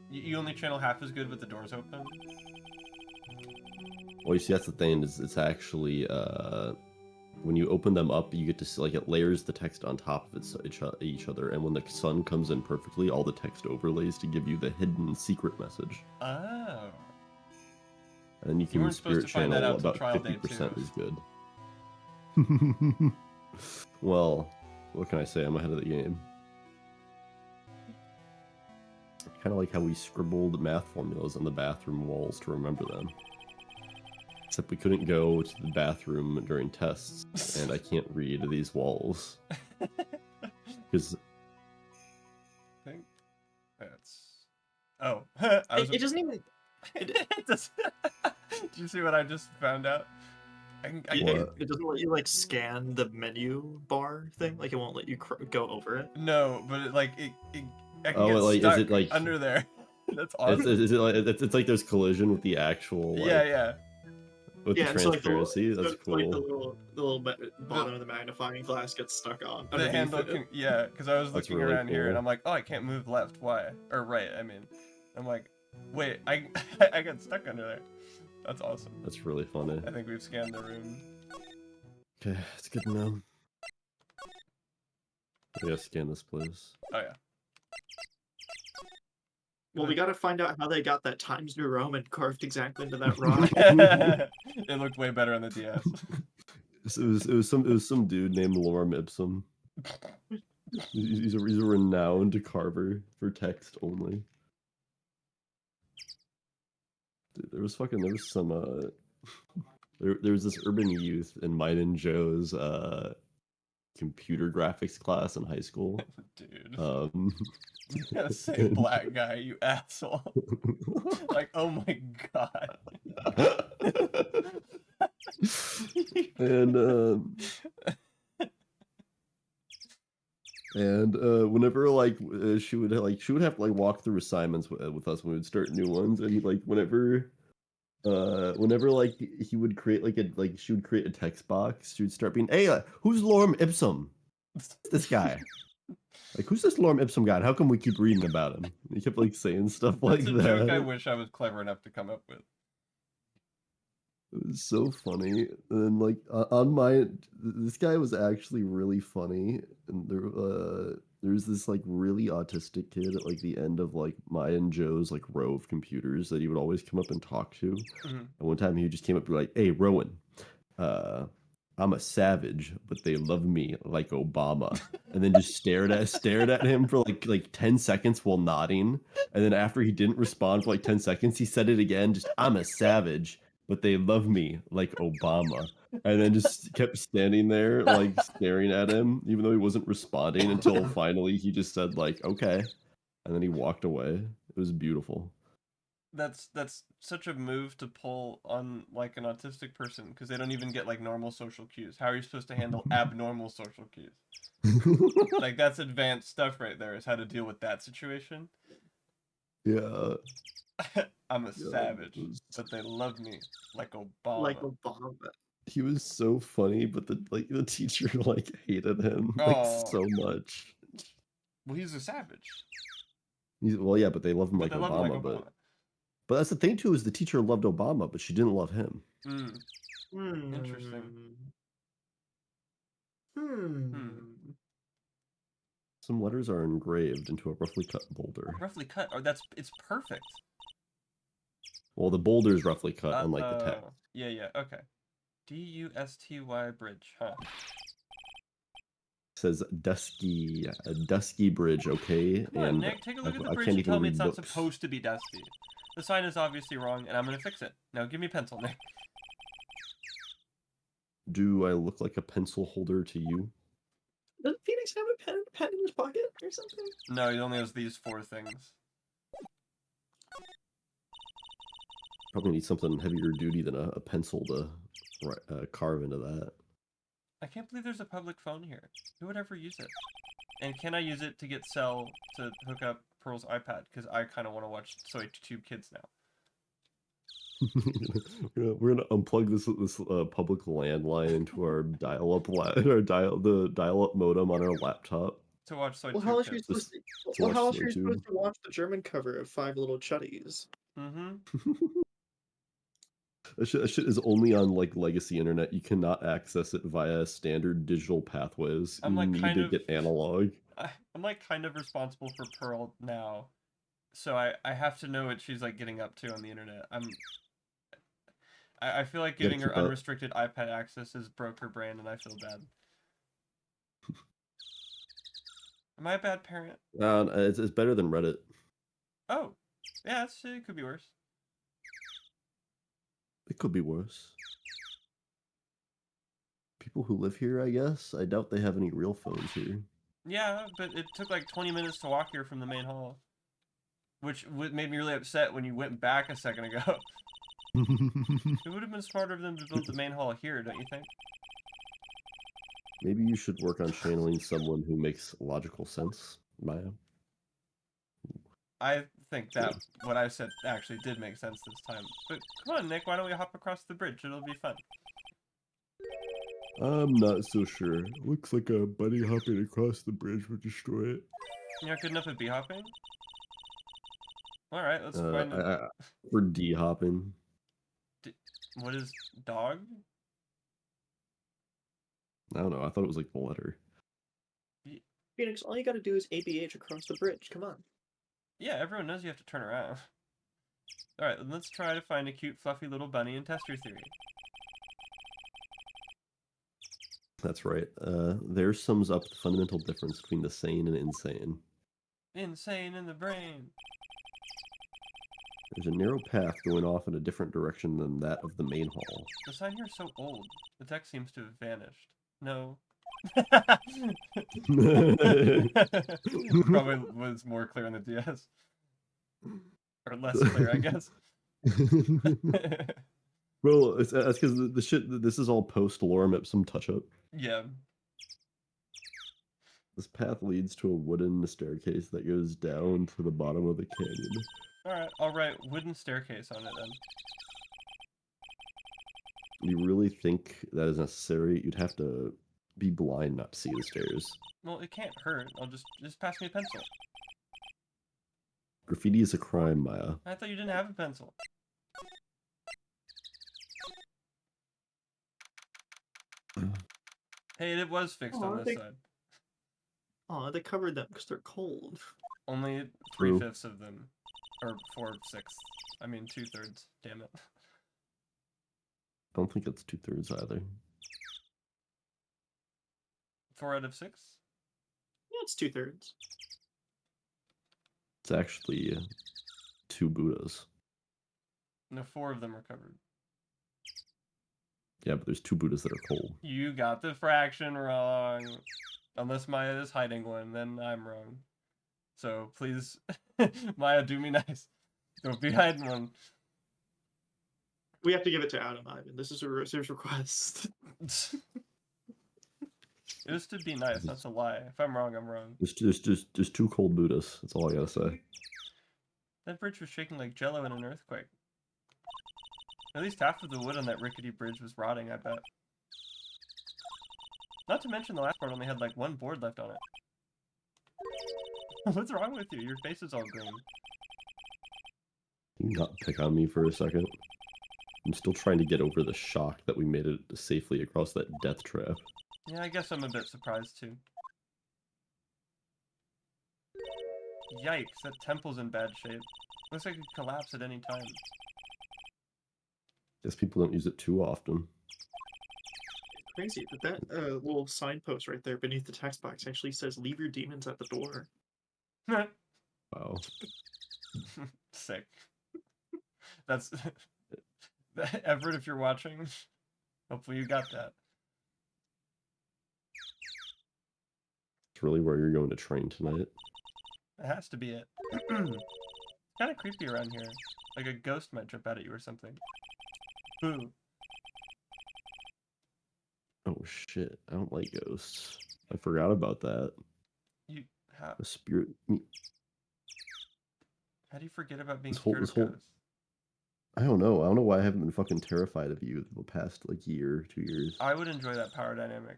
You only channel half as good with the doors open. Well, you see, that's the thing. Is it's actually when you open them up, you get to see, like, it layers the text on top of each other, and when the sun comes in perfectly, all the text overlays to give you the hidden secret message. Oh. And you can weren't supposed spirit to find that channel out till about trial day 50% two. is good. Well, what can I say? I'm ahead of the game. Kind of like how we scribbled math formulas on the bathroom walls to remember them. Except we couldn't go to the bathroom during tests, and I can't read these walls. Because I think that's. Oh. I was. It doesn't even. It does- Did you see what I just found out? I It, can, What? it doesn't let you like scan the menu bar thing. Like it won't let you go over it. no, but I can Oh, get like is stuck it like under there. That's it's awesome. is it like it's like there's collision with the actual Yeah, like yeah. with the Yeah, and so like transparency? so That's it's like cool. the little bottom of the magnifying glass gets stuck on The underneath handle it. can, yeah, because I was That's looking really around here and cool. I'm like, oh, I can't move left. Why? Or right, I mean. I'm like, wait, I I got stuck under there. That's awesome. That's really funny. I think we've scanned the room. Okay, it's good to know. I gotta scan this place. Oh yeah. Well, we gotta find out how they got that Times New Roman carved exactly into that rock. It looked way better on the DS. It was some dude named Lorem Ipsum. He's a renowned carver for text only. Dude, there was some there was this urban youth in mine and Joe's computer graphics class in high school. Dude. Um, You gotta say black guy, you asshole. Like, oh my god. and whenever she would have to like walk through assignments with us when we would start new ones, and like whenever like he would create she would create a text box, she would start being, hey, who's Lorem Ipsum? This guy. Like, who's this Lorem Ipsum guy? How come we keep reading about him? He kept like saying stuff like That's a joke I that. wish I was clever enough to come up with. It was so funny. And like this guy was actually really funny. And there's this like really autistic kid at like the end of like my and Joe's like row of computers that he would always come up and talk to. Mhm. And one time he just came up and be like, hey, Rowan, I'm a savage, but they love me like Obama. And then just stared at him for like 10 seconds while nodding. And then after he didn't respond for like 10 seconds, he said it again, just, I'm a savage, but they love me like Obama. And then just kept standing there like staring at him, even though he wasn't responding, until finally he just said like, okay. And then he walked away. It was beautiful. That's such a move to pull on like an autistic person because they don't even get like normal social cues. How are you supposed to handle abnormal social cues? Like that's advanced stuff right there, is how to deal with that situation. Yeah. I'm a Yeah, savage, it was- but they love me like Obama. Like Obama. He was so funny, but the teacher like hated him like Oh. so much. Well, he's a savage. Well, yeah, but they love him But like they love Obama. him like Obama. But that's the thing too, is the teacher loved Obama, but she didn't love him. Interesting. Some letters are engraved into a roughly cut boulder. Roughly cut. Oh, it's perfect. Well, the boulder is roughly cut, unlike the text. Yeah, yeah. Okay. Dusty bridge, huh? It says dusky, a dusky bridge, okay? Come on, Nick, take a look at the bridge and tell me it's not supposed to be dusty. The sign is obviously wrong, and I'm gonna fix it. Now give me a pencil, Nick. Do I look like a pencil holder to you? Does Phoenix have a pen in his pocket or something? No, he only has these 4 things. Probably need something heavier duty than a pencil to carve into that. I can't believe there's a public phone here. Who would ever use it? And can I use it to get Cell to hook up Pearl's iPad? Because I kind of want to watch Soy Tube Kids now. We're gonna unplug this public landline into our dial-up dial-up modem on our laptop. To watch Soy Well, Tube how else are you Kids. supposed to to? Well, watch how else Soy are you Tube. supposed to watch the German cover of Five Little Chuddies? Mm-hmm. That shit is only on like legacy internet. You cannot access it via standard digital pathways. I'm like you need to get analog. I'm like kind of responsible for Pearl now, so I have to know what she's like getting up to on the internet. I feel like giving her unrestricted iPad access has broke her brain, and I feel bad. Am I a bad parent? It's better than Reddit. Oh, yeah, it could be worse. It could be worse. People who live here, I guess. I doubt they have any real phones here. Yeah, but it took like 20 minutes to walk here from the main hall. which made me really upset when you went back a second ago. It would have been smarter of them to build the main hall here, don't you think? Maybe you should work on channeling someone who makes logical sense, Maya. I think that what I said actually did make sense this time. But come on, Nick, why don't we hop across the bridge? It'll be fun. I'm not so sure. Looks like a bunny hopping across the bridge would destroy it. You're not good enough at bee hopping? Alright, let's find it. We're D-hopping. What is dog? I don't know. I thought it was like the letter. Phoenix, all you gotta do is ABH across the bridge. Come on. Yeah, everyone knows you have to turn around. Alright, let's try to find a cute, fluffy little bunny and test your theory. That's right. There sums up the fundamental difference between the sane and insane. Insane in the brain. There's a narrow path going off in a different direction than that of the main hall. The sign here is so old. The text seems to have vanished. No. Probably was more clear on the DS. Or less clear, I guess. Well, that's because the shit. This is all post lorem ipsum touch up. Yeah. This path leads to a wooden staircase that goes down to the bottom of the canyon. Alright, I'll write wooden staircase on it then. You really think that is necessary? You'd have to be blind not to see the stairs. Well, it can't hurt. I'll just pass me a pencil. Graffiti is a crime, Maya. I thought you didn't have a pencil. Hey, it was fixed on this side. Oh, they covered them because they're cold. Only 3/5 of them. Or 4/6. I mean 2/3. Damn it. I don't think it's 2/3 either. 4 out of 6? Yeah, it's 2/3. It's actually 2 Buddhas. No, 4 of them are covered. Yeah, but there's 2 Buddhas that are cold. You got the fraction wrong. Unless Maya is hiding one, then I'm wrong. So please, Maya, do me nice. Don't be hiding one. We have to give it to Adam, Ivan. This is a serious request. It was to be nice, not to lie. If I'm wrong, I'm wrong. There's 2 cold Buddhas. That's all I gotta say. That bridge was shaking like jello in an earthquake. At least half of the wood on that rickety bridge was rotting, I bet. Not to mention the last part only had like 1 board left on it. What's wrong with you? Your face is all green. Can you not pick on me for a second? I'm still trying to get over the shock that we made it safely across that death trap. Yeah, I guess I'm a bit surprised too. Yikes, that temple's in bad shape. Looks like it could collapse at any time. Guess people don't use it too often. Crazy, but that little signpost right there beneath the text box actually says "Leave your demons at the door." Wow. Sick. That's Everett, if you're watching, hopefully you got that. It's really where you're going to train tonight. It has to be it. It's kind of creepy around here. Like a ghost might jump out at you or something. Boo. Oh shit, I don't like ghosts. I forgot about that. You how? A spirit. How do you forget about being This whole- scared this of whole- ghosts? I don't know. I don't know why I haven't been fucking terrified of you the past like year, 2 years. I would enjoy that power dynamic.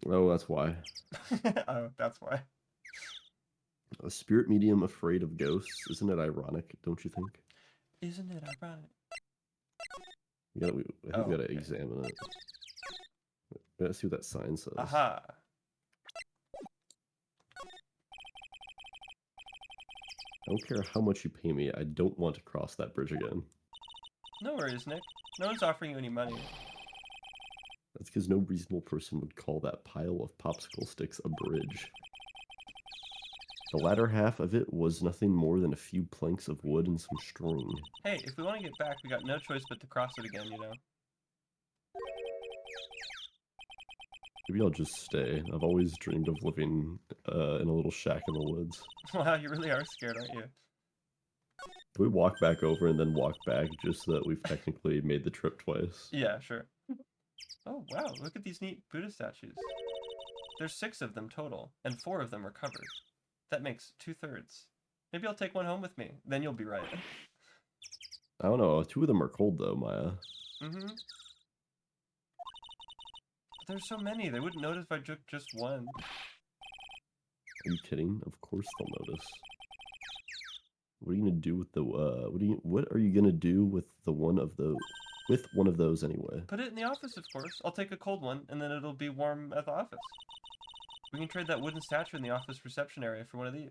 Oh, that's why. Oh, that's why. A spirit medium afraid of ghosts. Isn't it ironic? Don't you think? Isn't it ironic? I think we gotta examine it. We gotta see what that sign says. Aha. I don't care how much you pay me. I don't want to cross that bridge again. No worries, Nick. No one's offering you any money. That's because no reasonable person would call that pile of popsicle sticks a bridge. The latter half of it was nothing more than a few planks of wood and some string. Hey, if we want to get back, we got no choice but to cross it again, you know? Maybe I'll just stay. I've always dreamed of living in a little shack in the woods. Wow, you really are scared, aren't you? Do we walk back over and then walk back just so that we've technically made the trip twice? Yeah, sure. Oh, wow, look at these neat Buddha statues. There's 6 of them total, and 4 of them are covered. That makes 2/3. Maybe I'll take one home with me. Then you'll be right. I don't know. 2 of them are cold though, Maya. Mm-hmm. But there's so many. They wouldn't notice if I took just one. Are you kidding? Of course they'll notice. What are you gonna do with the what are you gonna do with one of those anyway? Put it in the office, of course. I'll take a cold one, and then it'll be warm at the office. We can trade that wooden statue in the office reception area for one of these.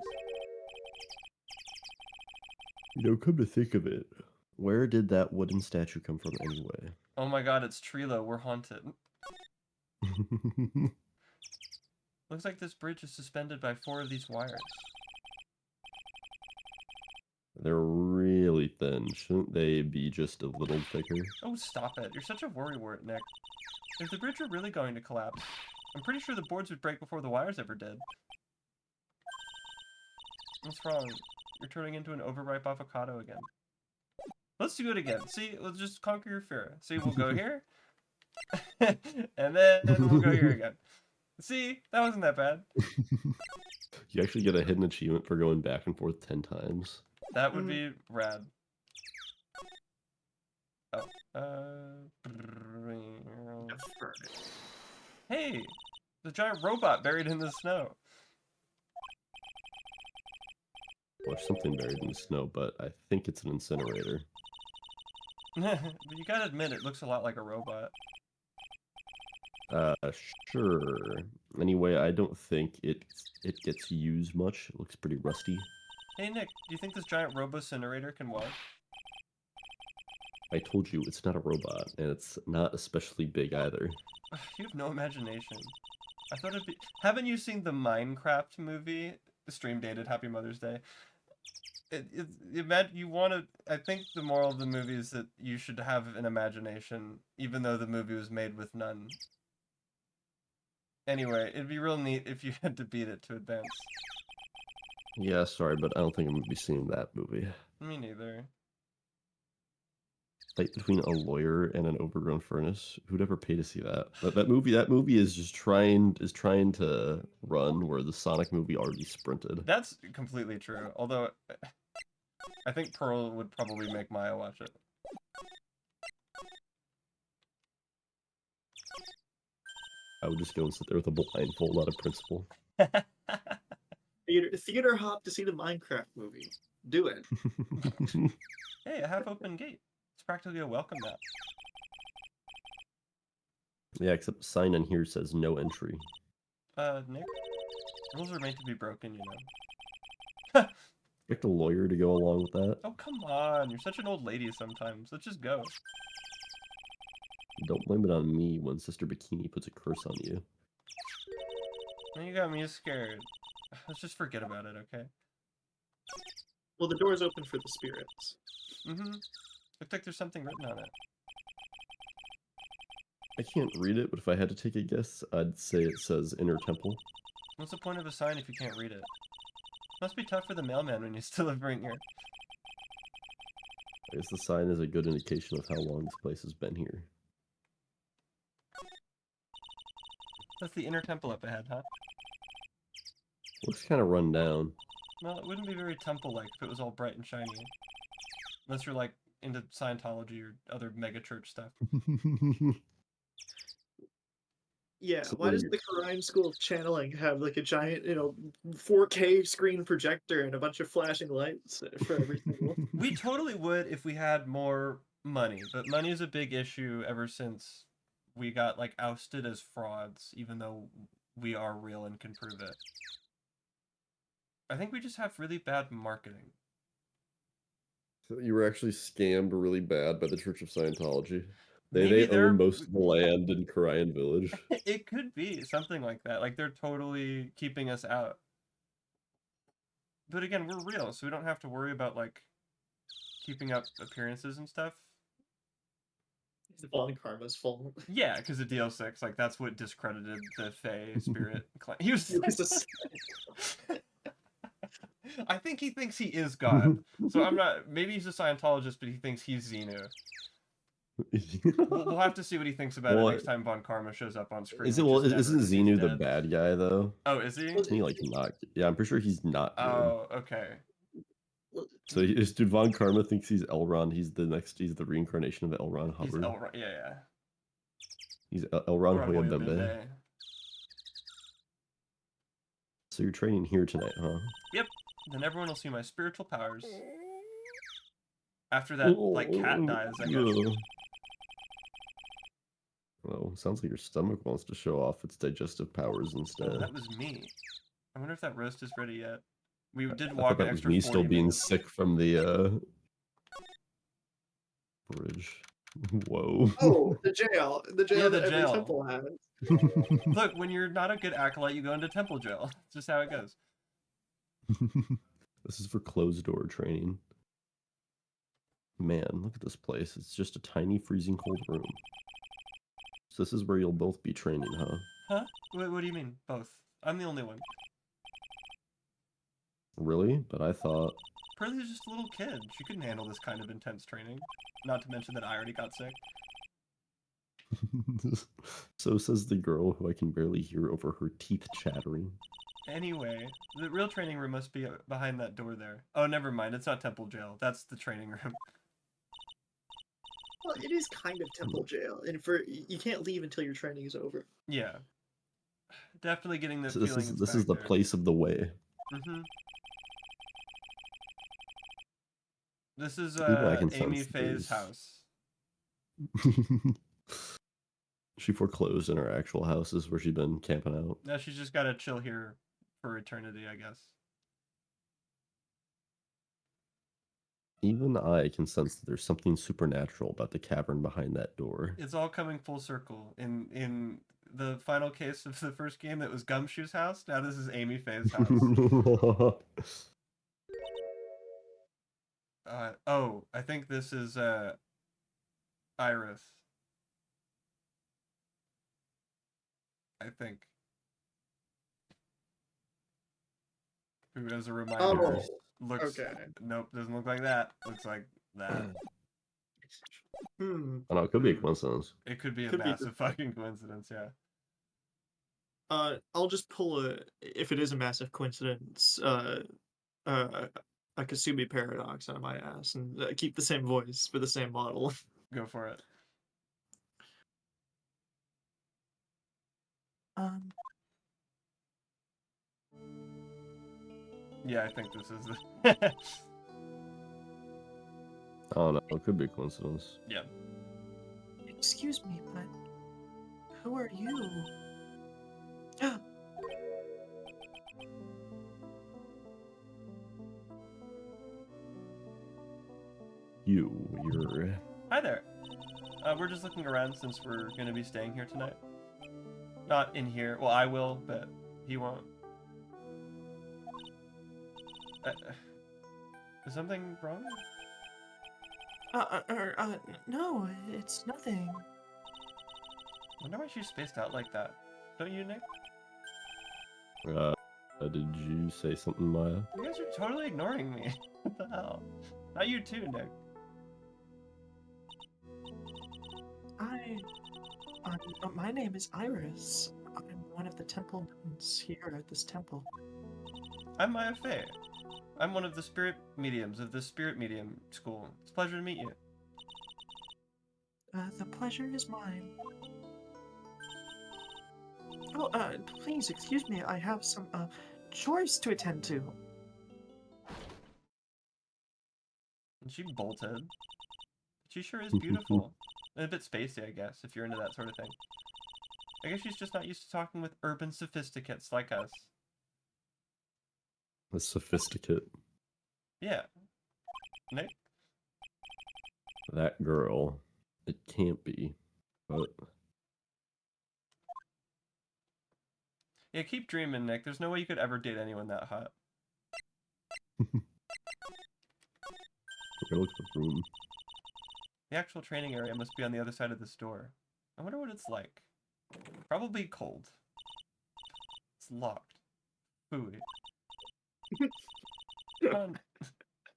You know, come to think of it, where did that wooden statue come from anyway? Oh my god, it's Trilo. We're haunted. Looks like this bridge is suspended by 4 of these wires. They're really thin. Shouldn't they be just a little thicker? Oh, stop it. You're such a worrywart, Nick. If the bridge were really going to collapse, I'm pretty sure the boards would break before the wires ever did. What's wrong? You're turning into an overripe avocado again. Let's do it again. See, let's just conquer your fear. See, we'll go here. And then we'll go here again. See, that wasn't that bad. You actually get a hidden achievement for going back and forth 10 times. That would be rad. Oh. Hey! The giant robot buried in the snow. Or something buried in the snow, but I think it's an incinerator. But you gotta admit, it looks a lot like a robot. Sure. Anyway, I don't think it gets used much. It looks pretty rusty. Hey Nick, do you think this giant robo-incinerator can walk? I told you it's not a robot, and it's not especially big either. You have no imagination. I thought it'd be... Haven't you seen the Minecraft movie? Stream dated, Happy Mother's Day. You want to... I think the moral of the movie is that you should have an imagination, even though the movie was made with none. Anyway, it'd be real neat if you had to beat it to advance. Yeah, sorry, but I don't think I'm gonna be seeing that movie. Me neither. Fight between a lawyer and an overgrown furnace. Who'd ever pay to see that? That movie is just trying to run where the Sonic movie already sprinted. That's completely true. Although, I think Pearl would probably make Maya watch it. I would just go and sit there with a blindfold out of principle. Theater hop to see the Minecraft movie. Do it. Hey, a half-open gate. It's practically a welcome mat. Yeah, except the sign on here says no entry. Nick? Rules are made to be broken, you know. Expect a lawyer to go along with that? Oh, come on. You're such an old lady sometimes. Let's just go. Don't blame it on me when Sister Bikini puts a curse on you. Now you got me scared. Let's just forget about it, okay? Well, the door's open for the spirits. Mm-hmm. Looks like there's something written on it. I can't read it, but if I had to take a guess, I'd say it says Inner Temple. What's the point of a sign if you can't read it? Must be tough for the mailman when he's delivering here. I guess the sign is a good indication of how long this place has been here. That's the inner temple up ahead, huh? Looks kind of run down. Well, it wouldn't be very temple-like if it was all bright and shiny. Unless you're, like, into Scientology or other megachurch stuff. Yeah, So why doesn't the Crime School of Channeling have like a giant, 4K screen projector and a bunch of flashing lights for every single? We totally would if we had more money, but money is a big issue ever since we got, like, ousted as frauds, even though we are real and can prove it. I think we just have really bad marketing. So you were actually scammed really bad by the Church of Scientology. Maybe They own most of the land in Korean Village. It could be something like that. Like, they're totally keeping us out. But again, we're real, so we don't have to worry about, like, keeping up appearances and stuff. Von Karma's fault. Yeah, because of DL6, like that's what discredited the Fey spirit claim. He was. He was just- I think he thinks he is God. So I'm not. Maybe he's a Scientologist, but he thinks he's Xenu. We'll have to see what he thinks about Well, it next time Von Karma shows up on screen. Is it which well? is never, Isn't 'cause he's Xenu the dead. bad guy though? Oh, is he? Isn't he like not? Yeah, I'm pretty sure he's not good. Oh, okay. So this dude Von Karma thinks he's Elrond. He's the reincarnation of Elrond He's Hubbard. yeah. He's Elrond Elrond Hoyabembe. Hoyabembe. So you're training here tonight, huh? Yep. Then everyone will see my spiritual powers. After that, like, cat dies, I guess. Oh, sounds like your stomach wants to show off its digestive powers Oh, instead. that was me. I wonder if that roast is ready yet. We did I walk thought that an was extra me 40 still being minutes. sick from the bridge. Whoa. Oh, the jail. The jail Yeah, the that every jail. temple has. Look, when you're not a good acolyte, you go into temple jail. It's just how it goes. This is for closed door training. Man, look at this place. It's just a tiny freezing cold room. So this is where you'll both be training, huh? Huh? What do you mean? Both. I'm the only one. Really? But I thought... Pearlie was just a little kid. She couldn't handle this kind of intense training. Not to mention that I already got sick. So says the girl who I can barely hear over her teeth chattering. Anyway, the real training room must be behind that door there. Oh, never mind. It's not temple jail. That's the training room. Well, it is kind of temple jail, and you can't leave until your training is over. Yeah. Definitely getting the So feeling. this is the place of the way. Mm-hmm. This is I can Amy sense Faye's there's- house. She foreclosed in her actual houses where she'd been camping out. Now she's just gotta chill here for eternity, I guess. Even I can sense that there's something supernatural about the cavern behind that door. It's all coming full circle. In the final case of the first game, that was Gumshoe's house. Now this is Amy Faye's house. Oh, I think this is Iris. I think. Who, as a reminder, Oh, looks. okay. Nope, doesn't look like that. Looks like that. Hmm. I don't know, it could be a coincidence. It could be a Could be massive fucking coincidence, yeah. I'll just pull if it is a massive coincidence, a Kasumi paradox out of my ass and keep the same voice for the same model. Go for it. Yeah, I think this is the. I don't know, it could be a coincidence. Yeah. Excuse me, but who are you? You're... Hi there. We're just looking around since we're going to be staying here tonight. Not in here. Well, I will, but he won't. Is something wrong? No, it's nothing. I wonder why she's spaced out like that. Don't you, Nick? Did you say something, Maya? You guys are totally ignoring me. What the hell? Not you too, Nick. My name is Iris. I'm one of the temple nuns here at this temple. I'm Maya Fey. I'm one of the spirit mediums of the spirit medium school. It's a pleasure to meet you. The pleasure is mine. Oh, please excuse me. I have some chores to attend to. And she bolted. She sure is beautiful. And a bit spacey, I guess, if you're into that sort of thing. I guess she's just not used to talking with urban sophisticates like us. A sophisticate. Yeah. Nick? That girl. It can't be. But... Yeah, keep dreaming, Nick. There's no way you could ever date anyone that hot. Okay, look at the room. The actual training area must be on the other side of this door. I wonder what it's like. Probably cold. It's locked. Ooey. Come on.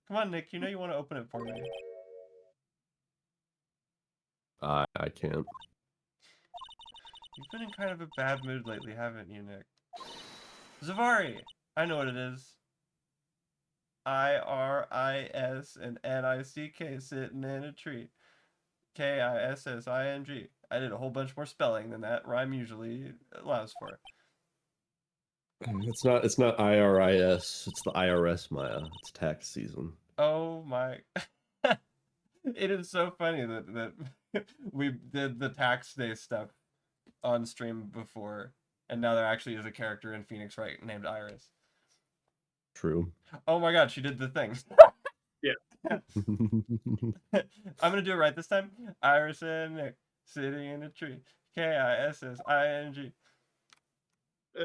Come on, Nick. You know you want to open it for me. I can't. You've been in kind of a bad mood lately, haven't you, Nick? Zavari! I know what it is. IRIS and NICK sitting in a tree. KISSING. I did a whole bunch more spelling than that rhyme usually allows for. It's not IRIS. It's the IRS, Maya. It's tax season. Oh my. It is so funny that we did the tax day stuff on stream before, and now there actually is a character in Phoenix Wright named Iris. True. Oh my god, she did the thing. Yeah. I'm gonna do it right this time. Iris and Nick sitting in a tree. KISSING.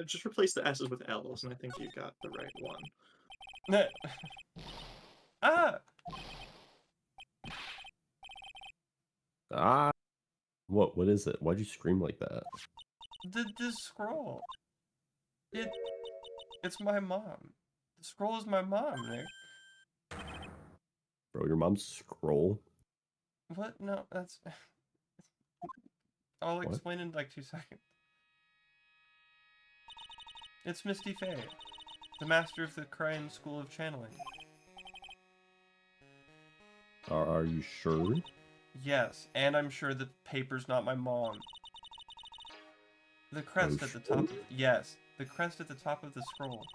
Just replace the S's with L's, and I think you got the right one. Ah! Ah. What is it? Why'd you scream like that? This scroll. It's my mom. The scroll is my mom, Nick. Bro, your mom's scroll? What? No, that's... I'll What? explain in like 2 seconds. It's Misty Faye, the master of the Crane School of Channeling. Are you sure? Yes, and I'm sure the paper's not my mom. The crest at the top of... Yes, the crest at the top of the scroll.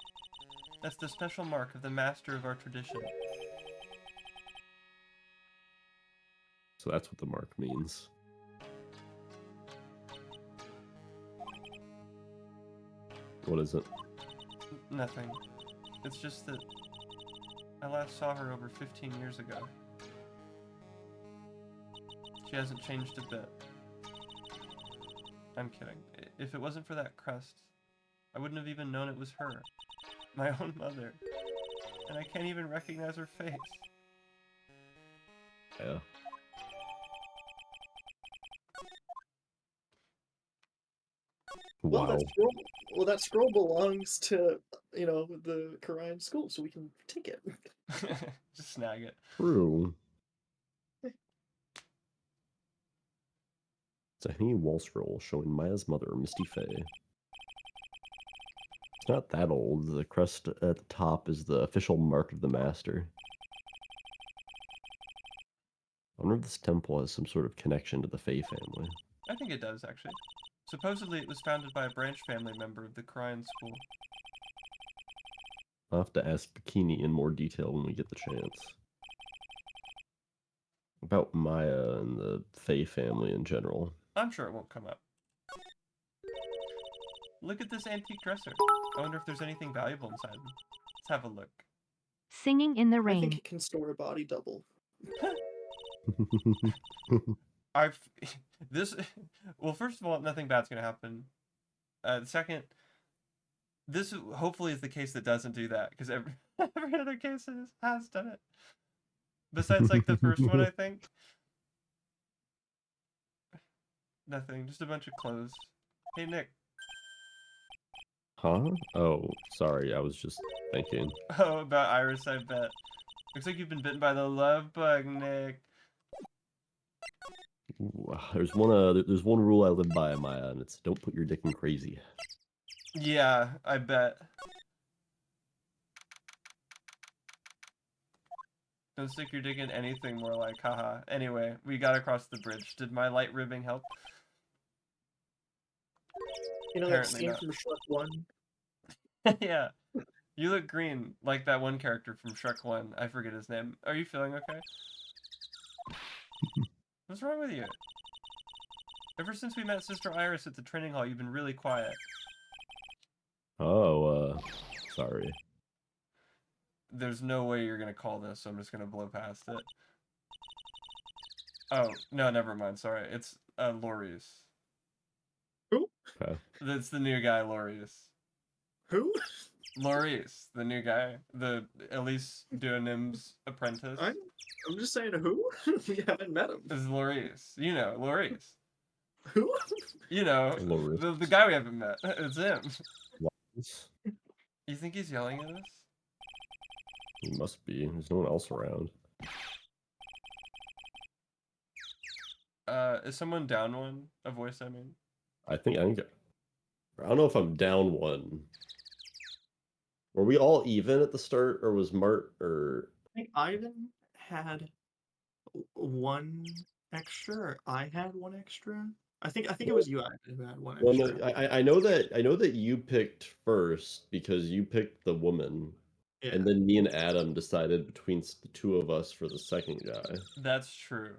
That's the special mark of the master of our tradition. So that's what the mark means. What is it? Nothing. It's just that I last saw her over 15 years ago. She hasn't changed a bit. I'm kidding. If it wasn't for that crest, I wouldn't have even known it was her. My own mother. And I can't even recognize her face. Yeah. Wow. That scroll belongs to, the Korean school, so we can take it. Just snag it. True. It's a hanging wall scroll showing Maya's mother, Misty Faye. It's not that old. The crest at the top is the official mark of the master. I wonder if this temple has some sort of connection to the Faye family. I think it does, actually. Supposedly it was founded by a branch family member of the Korean school. I'll have to ask Bikini in more detail when we get the chance. About Maya and the Faye family in general. I'm sure it won't come up. Look at this antique dresser. I wonder if there's anything valuable inside. Let's have a look. Singing in the I think rain. it can store a body double. Well, first of all, nothing bad's gonna happen. Second, this hopefully is the case that doesn't do that, because every other case has done it. Besides, like, the first one, I think. Nothing, just a bunch of clothes. Hey, Nick. Huh? Oh, sorry, I was just thinking. Oh, about Iris, I bet. Looks like you've been bitten by the love bug, Nick. There's one rule I live by, Maya, and it's don't put your dick in crazy. Yeah, I bet. Don't stick your dick in anything, more like, haha. Anyway, we got across the bridge. Did my light ribbing help? You know Apparently that not. scene from Shrek 1? Yeah. You look green, like that one character from Shrek 1. I forget his name. Are you feeling okay? What's wrong with you? Ever since we met Sister Iris at the training hall, you've been really quiet. Oh, sorry. There's no way you're gonna call this, so I'm just gonna blow past it. Oh, no, never mind, sorry. It's, Loris. Who? Okay. That's the new guy, Loris. Who? Loris, the new guy, the Elise Duanim's apprentice. I'm just saying who? We haven't met him. This is Loris. You know, Loris. Who? You know, Loris. the guy we haven't met. It's him. Loris? You think he's yelling at us? He must be. There's no one else around. Is someone down one? A voice, I mean. I don't know if I'm down one. Were we all even at the start, or was Mart or I think Ivan had one extra. Or I had one extra. I think it was you, Ivan, who had one well, extra. no, I know that you picked first because you picked the woman, Yeah. and then me and Adam decided between the two of us for the second guy. That's true.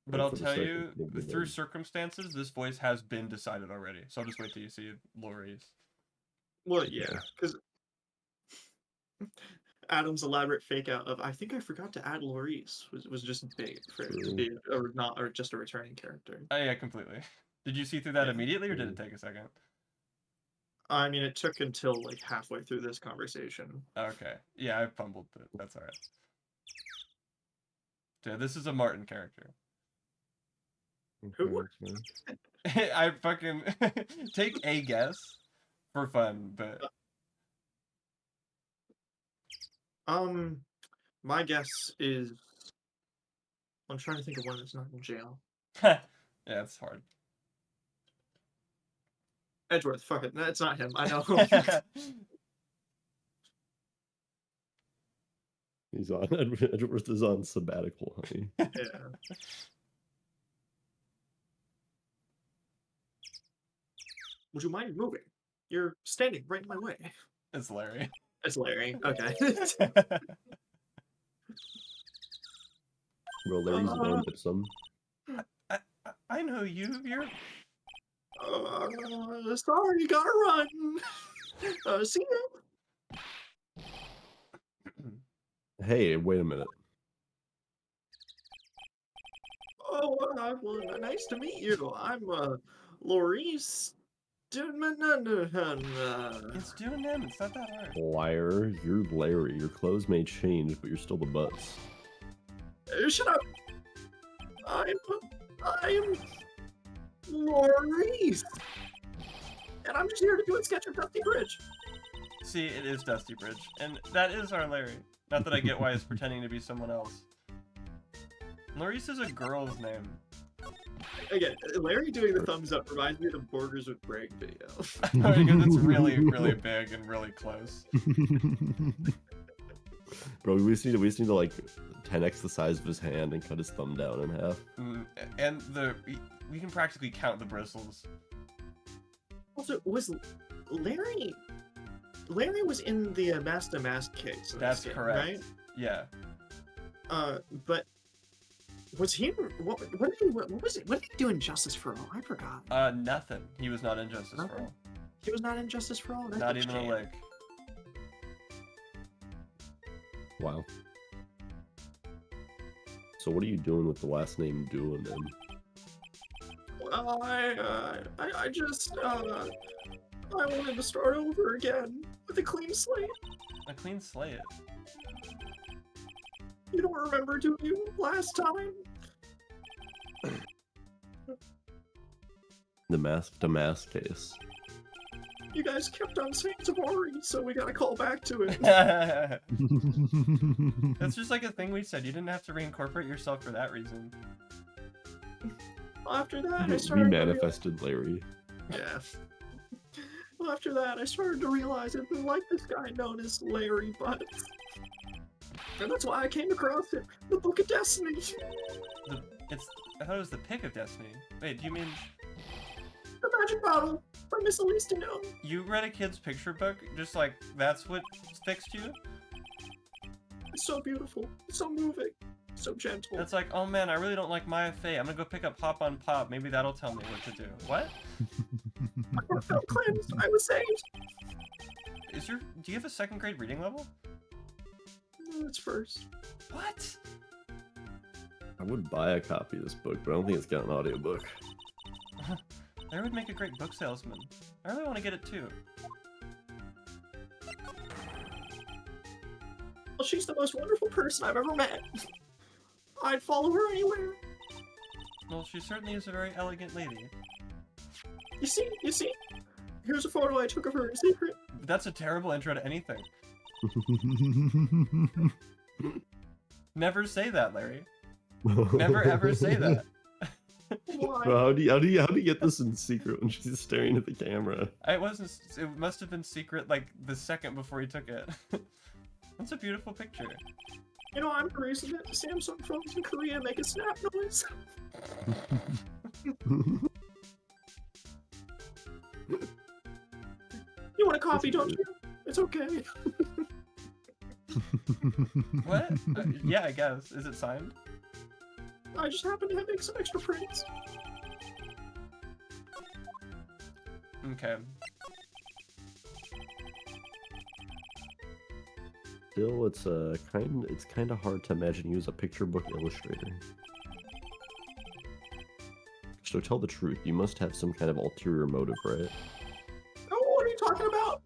But Or I'll for the tell second you, woman. through circumstances, this voice has been decided already. So I'll just wait till you see Loris. Well, yeah, because Adam's elaborate fake out of I think I forgot to add Loris was just bait for it to be or just a returning character. Oh yeah, completely. Did you see through that Yeah. immediately, or did it take a second? I mean, it took until like halfway through this conversation. Okay. Yeah, I fumbled it. That's alright. Yeah, this is a Martin character. Who? I fucking take a guess for fun, but My guess is I'm trying to think of one that's not in jail. yeah, it's hard. Edgeworth, fuck it. That's not him. I know. He's on. Edgeworth is on sabbatical, honey. Yeah. Would you mind moving? You're standing right in my way. It's Larry. It's Larry. Okay. Well, Larry's on Ipsum. I know you. You're. Sorry, gotta run. See ya. Hey, wait a minute. Oh, well, nice to meet you. I'm Loris. It's doing him. It's not that hard. Liar, you're Larry. Your clothes may change, but you're still the butts. Shut up. I'm Loris. And I'm just here to do a sketch of Dusty Bridge. See, it is Dusty Bridge, and that is our Larry. Not that I get why he's pretending to be someone else. Loris is a girl's name. Again, Larry doing the thumbs up reminds me of the Borders with Greg video. Because it's really, really big and really close. Bro, we just need to like 10x the size of his hand and cut his thumb down in half. And we can practically count the bristles. Also, was Larry was in the Master Mask case. That's game, correct. right? Yeah. But was he? What did he do in Justice for All? I forgot. Nothing. He was not in Justice for All. He was not in Justice for All. Not even a lick. Wow. So what are you doing with the last name doing then? Well, I just I wanted to start over again with a clean slate. A clean slate. You don't remember, do you? Last time. The mask case. You guys kept on saying Tabari, so we gotta call back to it. That's just like a thing we said. You didn't have to reincorporate yourself for that reason. After that, I You started. manifested Larry. Yeah. Well, after that, I started to realize I didn't like this guy known as Larry Butts. And that's why I came across it, the Book of Destiny. I thought it was the Pick of Destiny. Wait, do you mean The Magic Bottle by Miss Elise Denone. you read a kid's picture book? Just like that's what fixed you? It's so beautiful, it's so moving, so gentle. That's like, oh man, I really don't like Maya Fey. I'm gonna go pick up Hop on Pop. Maybe that'll tell me what to do. What? I felt cleansed. I was saved. Do you have a 2nd grade reading level? It's first. What? I would buy a copy of this book, but I don't think it's got an audiobook. Larry would make a great book salesman. I really want to get it too. Well, she's the most wonderful person I've ever met. I'd follow her anywhere. Well, she certainly is a very elegant lady. You see? Here's a photo I took of her in secret. That's a terrible intro to anything. Never say that, Larry. Never ever say that. Why? Bro, how do you get this in secret when she's staring at the camera? It must have been secret like the second before he took it. That's a beautiful picture. You know, I'm the reason that Samsung phones in Korea make a snap noise. You want a copy, don't you? It's okay. What? Yeah, I guess. Is it signed? I just happen to make some extra prints. Okay. Still, it's kind of hard to imagine you as a picture book illustrator. So tell the truth, you must have some kind of ulterior motive, right? Oh, what are you talking about?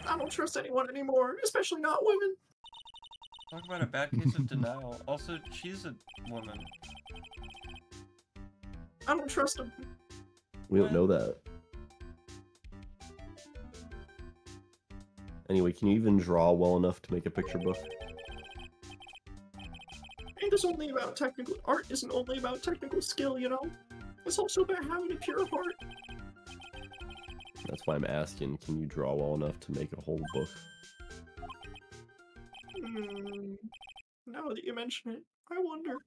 I don't trust anyone anymore, especially not women. Talk about a bad case of denial. Also, she's a woman. I don't trust them. We don't know that. Anyway, can you even draw well enough to make a picture book? It is only about technical art. Isn't only about technical skill, you know. It's also about having a pure heart. That's why I'm asking, can you draw well enough to make a whole book? Now that you mention it, I wonder.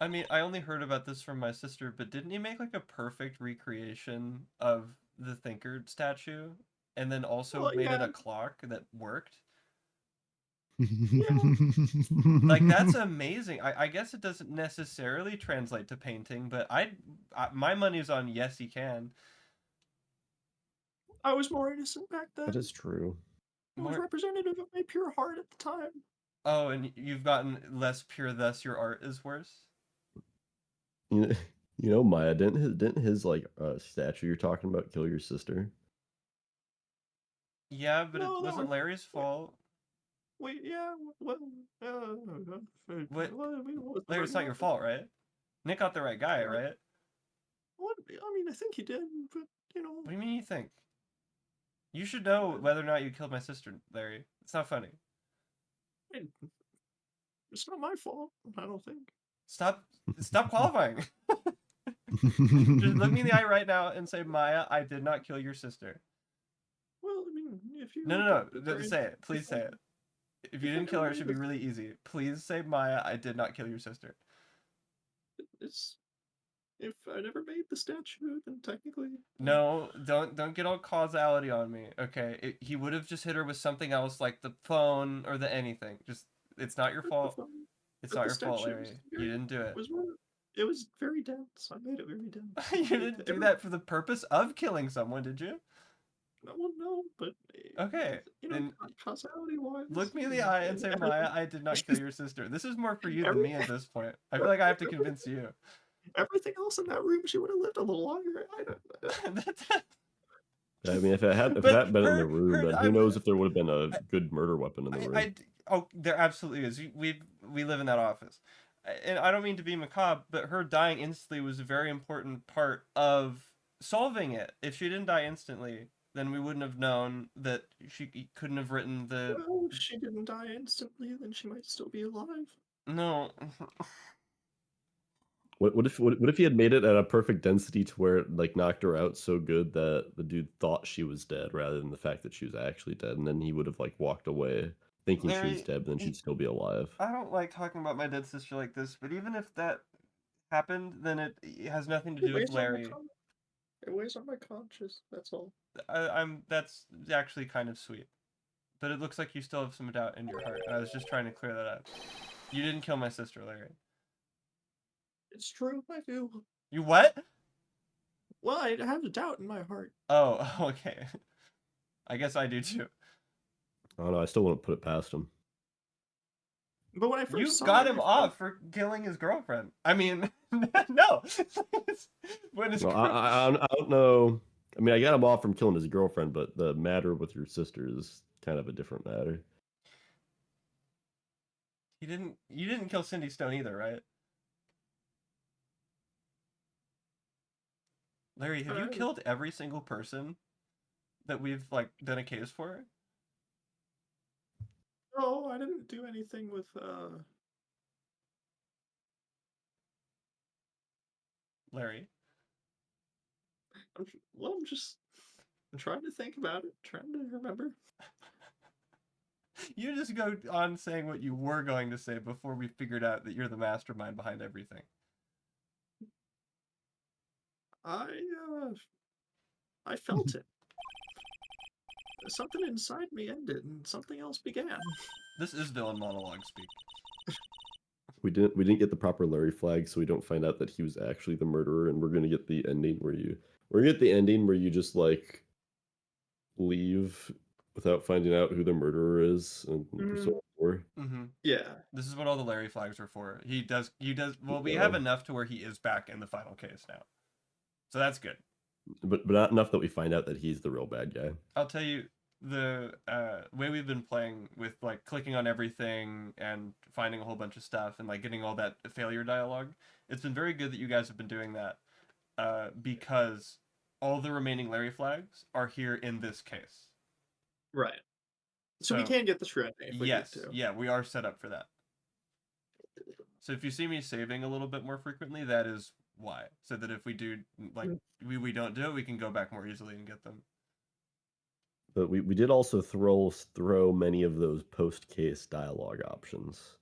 I mean, I only heard about this from my sister, but didn't he make like a perfect recreation of the Thinker statue? And then also Well, made it yeah. a clock that worked? Yeah. Like, that's amazing. I guess it doesn't necessarily translate to painting, but my money's on yes, he can. I was more innocent back then. That is true. It was representative of my pure heart at the time. Oh, and you've gotten less pure, thus your art is worse? You know, Maya, didn't his like statue you're talking about kill your sister? Yeah, but No, it that wasn't was- Larry's fault. Wait, yeah, well, What? what Larry, it's not your fault, right? Nick got the right guy, right? What? I mean, I think he did, but, you know... What do you mean you think? You should know whether or not you killed my sister, Larry. It's not funny. It's not my fault, I don't think. Stop qualifying. Just look me in the eye right now and say, Maya, I did not kill your sister. Well, I mean, if you... No, say it. Please say it. If you didn't kill her, it should be really easy. Please say, Maya, I did not kill your sister. It's... If I never made the statue, then technically... No, don't get all causality on me, okay? He would have just hit her with something else, like the phone or the anything. Just, it's not your fault. It's not your fault, Larry. You didn't do it. It was very dense. I made it very dense. You didn't do that for the purpose of killing someone, did you? Well, no, but... Okay, you know, then causality-wise... look me in the eye and say, Maya, I did not kill your sister. This is more for you than me at this point. I feel like I have to convince you. Everything else in that room, she would have lived a little longer. I don't know. I mean, if it had been in the room, then who knows if there would have been a good murder weapon in the room. Oh, there absolutely is. We live in that office. And I don't mean to be macabre, but her dying instantly was a very important part of solving it. If she didn't die instantly, then we wouldn't have known that she couldn't have written the... Well, if she didn't die instantly, then she might still be alive. No. What if he had made it at a perfect density to where it like knocked her out so good that the dude thought she was dead rather than the fact that she was actually dead, and then he would have like walked away thinking she was dead, but then she'd still be alive. I don't like talking about my dead sister like this, but even if that happened, then it has nothing to do with Larry. It weighs on my conscience, that's all. That's actually kind of sweet. But it looks like you still have some doubt in your heart, and I was just trying to clear that up. You didn't kill my sister, Larry. It's true, I do. You what? Well, I have a doubt in my heart. Oh, okay. I guess I do too. I don't know, I still wouldn't put it past him. But when I first You got him off for killing his girlfriend. I mean, no. When his I don't know. I mean, I got him off from killing his girlfriend, but the matter with your sister is kind of a different matter. You didn't kill Cindy Stone either, right? Larry, have you killed every single person that we've like done a case for? No, I didn't do anything with Larry. I'm trying to think about it, trying to remember. You just go on saying what you were going to say before we figured out that you're the mastermind behind everything. I felt it. Something inside me ended and something else began. This is villain monologue speak. We didn't get the proper Larry flag, so we don't find out that he was actually the murderer, and we're gonna get the ending where you just like leave without finding out who the murderer is and so forth. Mm-hmm. Yeah. This is what all the Larry flags are for. He does well, we have enough to where he is back in the final case now. So that's good. But not enough that we find out that he's the real bad guy. I'll tell you, the way we've been playing with like clicking on everything and finding a whole bunch of stuff and like getting all that failure dialogue, it's been very good that you guys have been doing that because all the remaining Larry flags are here in this case. Right. So we can get the shred if we need to. Yeah, we are set up for that. So if you see me saving a little bit more frequently, that is why. So that if we do like we don't do it, we can go back more easily and get them. But we did also throw many of those post-case dialogue options.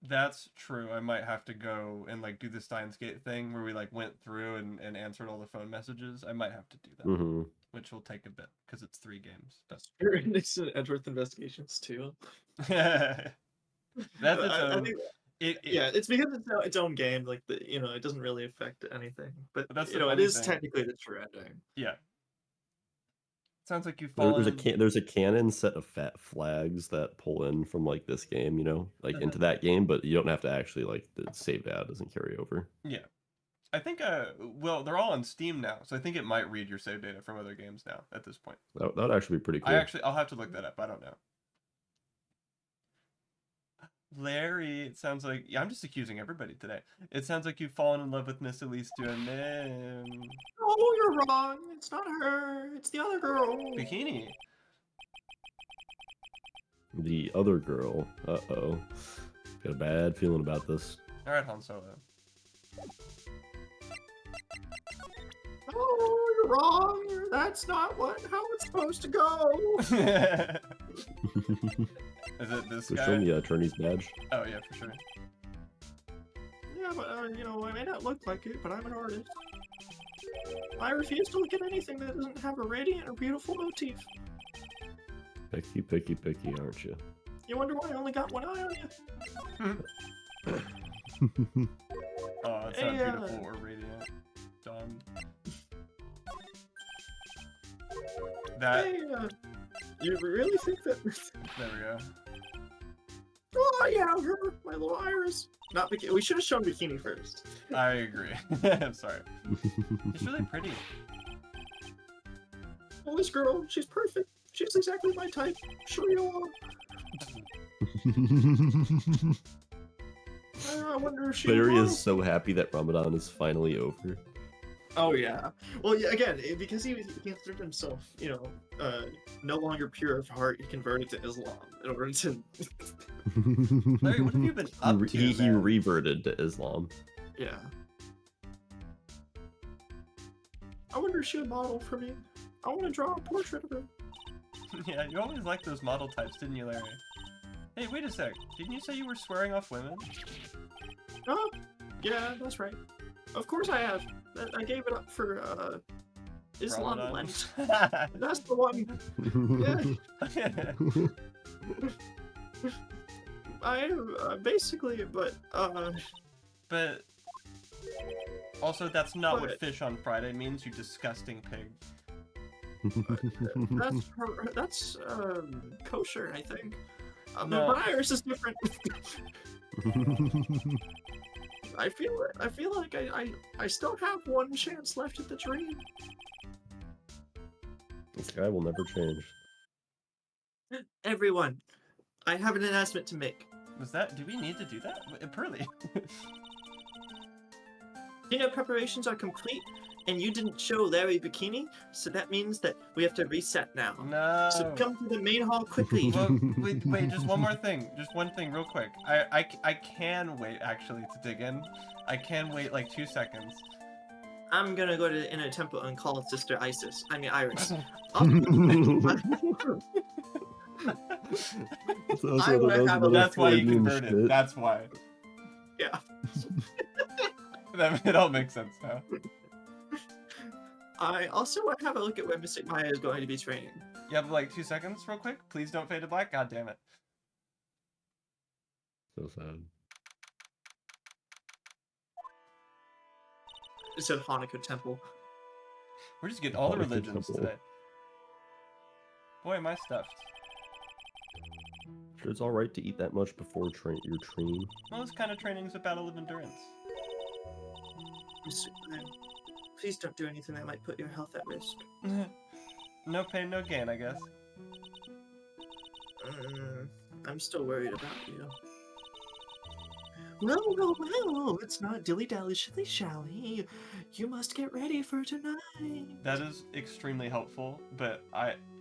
That's true. I might have to go and like do the Steins Gate thing where we like went through and answered all the phone messages. I might have to do that, which will take a bit because it's 3 games. You're in Edgeworth Investigations too. That's its own. It's because it's its own game. Like it doesn't really affect anything. But that's it is technically the true ending. Yeah. Sounds like you've fallen. There's a canon set of fat flags that pull in from like this game, into that game, but you don't have to actually like the save data doesn't carry over. Yeah, I think well they're all on Steam now, so I think it might read your save data from other games now at this point. That would actually be pretty cool. I'll have to look that up. I don't know. Larry, it sounds like I'm just accusing everybody today. It sounds like you've fallen in love with Miss Elise Duanem. Oh, you're wrong. It's not her. It's the other girl. Bikini. The other girl. Uh-oh. Got a bad feeling about this. All right, Han Solo. Oh, you're wrong. That's not how it's supposed to go. Is it this They're guy? showing the attorney's badge. Oh yeah, for sure. Yeah, but I may not look like it, but I'm an artist. I refuse to look at anything that doesn't have a radiant or beautiful motif. Picky, aren't you? You wonder why I only got one eye on you? Oh, it's not beautiful or radiant. Done. That. Hey, you really think that? There we go. Oh yeah, her, my little iris. Not bikini. We should have shown bikini first. I agree. I'm sorry. She's really pretty. Well, this girl, she's perfect. She's exactly my type. Sure you are. I wonder if she. Larry is so happy that Ramadan is finally over. Oh yeah. Well, yeah. Again, because he considered himself, no longer pure of heart, he converted to Islam in order to. Larry, what have you been up to? He reverted to Islam. Yeah. I wonder if she would model for me. I want to draw a portrait of her. Yeah, you always liked those model types, didn't you, Larry? Hey, wait a sec. Didn't you say you were swearing off women? Oh, yeah, that's right. Of course I have. I gave it up for Islam Lent. That's the one. Yeah. I basically, but But also, that's not what fish on Friday means, you disgusting pig. That's kosher, I think. No. But Iris is different. I feel like I still have one chance left at the dream. This guy will never change. Everyone, I have an announcement to make. Was that? Do we need to do that? Pearly. Dinner preparations are complete, and you didn't show Larry Bikini, so that means that we have to reset now. No. So come to the main hall quickly. Well, wait, just one more thing. Just one thing real quick. I can wait, actually, to dig in. I can wait like 2 seconds. I'm gonna go to the inner temple and call Sister Isis. I mean Iris. So I would have a- That's why you Freudian converted. shit. That's why. Yeah. It all makes sense now. I also want to have a look at where Mystic Maya is going to be training. You have like 2 seconds real quick? Please don't fade to black. God damn it. So sad. It said Hanukkah Temple. We're just getting all the Hanukkah religions temple. today. Boy, am I stuffed. Sure, it's alright to eat that much before your training. Well, this kind of training is a battle of endurance. Mystic Maya, please don't do anything that might put your health at risk. No pain, no gain, I guess. I'm still worried about you. Well, let's not dilly-dally, shall-we? You must get ready for tonight. That is extremely helpful, but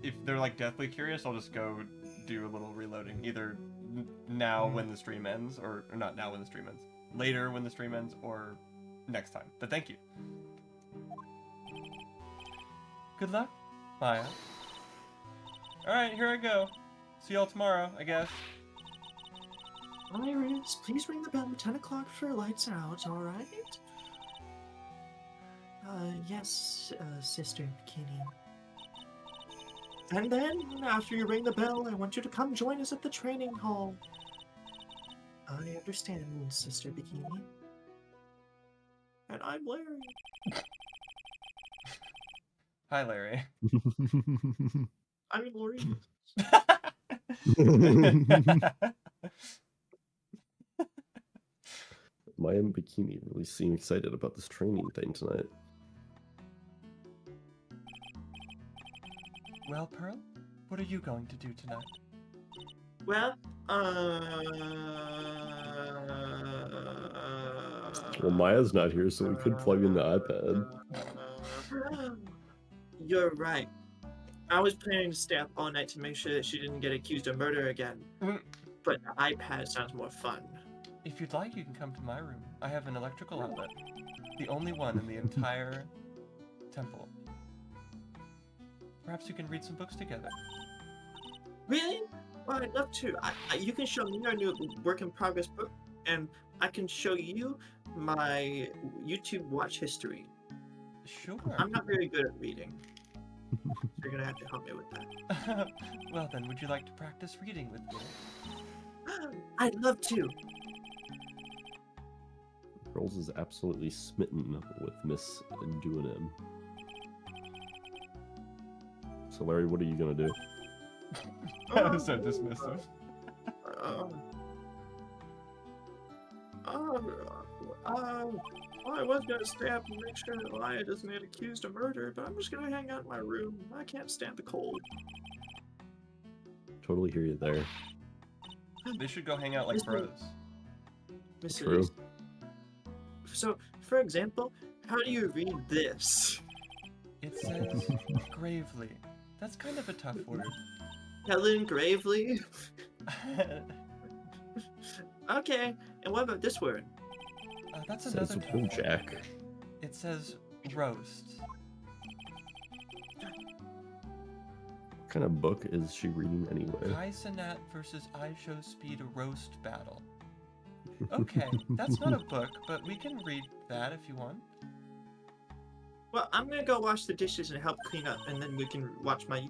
if they're like deathly curious, I'll just go do a little reloading. Either now when the stream ends, or not now when the stream ends. Later when the stream ends, or next time. But thank you. Good luck, Maya. Alright, here I go. See y'all tomorrow, I guess. Iris, please ring the bell at 10 o'clock for lights out, alright? Yes, Sister Bikini. And then, after you ring the bell, I want you to come join us at the training hall. I understand, Sister Bikini. And I'm Larry. Hi, Larry. I mean, Lori. Maya and Bikini really seem excited about this training thing tonight. Well, Pearl, what are you going to do tonight? Well, Well, Maya's not here, so we could plug in the iPad. You're right. I was planning to stay up all night to make sure that she didn't get accused of murder again. But the iPad sounds more fun. If you'd like, you can come to my room. I have an electrical outlet. The only one in the entire temple. Perhaps you can read some books together. Really? Well, I'd love to. You can show me our new work-in-progress book, and I can show you my YouTube watch history. Sure. I'm not very good at reading. So you're gonna have to help me with that. Well then, would you like to practice reading with me? I'd love to. Girls is absolutely smitten with Miss Duanim. So Larry, what are you gonna do? That was so dismissive. I was gonna stay up and make sure that Elia doesn't get accused of murder, but I'm just gonna hang out in my room. I can't stand the cold. Totally hear you there. They should go hang out like bros. True. So, for example, how do you read this? It says gravely. That's kind of a tough word. Helen Gravely? Okay, and what about this word? That's Says another tough word. Jack. It says roast. What kind of book is she reading anyway? Kai Cenat versus iShow Speed roast battle. Okay, that's not a book, but we can read that if you want. Well, I'm gonna go wash the dishes and help clean up, and then we can watch my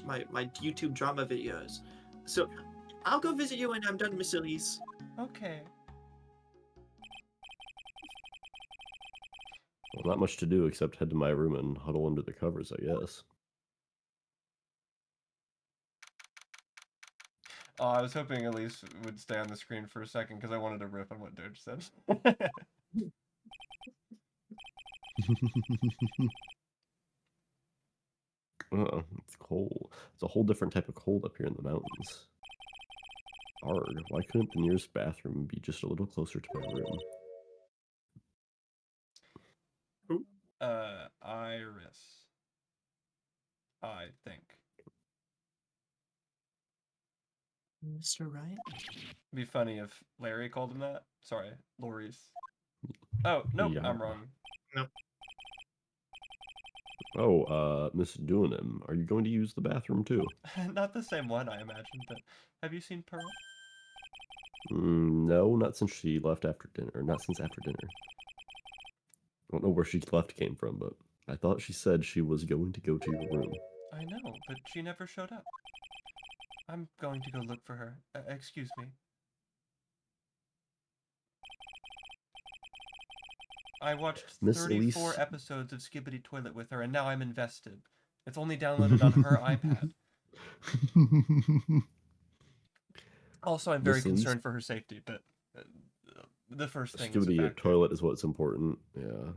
my YouTube drama videos. So, I'll go visit you when I'm done, Miss Elise. Okay. Well, not much to do except head to my room and huddle under the covers, I guess. Oh, I was hoping Elise would stay on the screen for a second because I wanted to riff on what Doge said. It's cold. It's a whole different type of cold up here in the mountains. Arg, why couldn't the nearest bathroom be just a little closer to my room? Who? Iris. I think. Mr. Ryan? Be funny if Larry called him that. Sorry, Loris. Oh, nope, Yeah. I'm wrong. Oh, Miss Dunham, are you going to use the bathroom too? Not the same one, I imagine, but have you seen Pearl? No, not since she left after dinner. Not since after dinner. I don't know where she left came from, but I thought she said she was going to go to your room. I know, but she never showed up. I'm going to go look for her. Excuse me. I watched Miss 34 Elise. episodes of Skibbity Toilet with her, and now I'm invested. It's only downloaded on her iPad. Also, I'm very Miss Elise. concerned for her safety, but the first thing is a Skibidi factor. toilet is what's important. Yeah.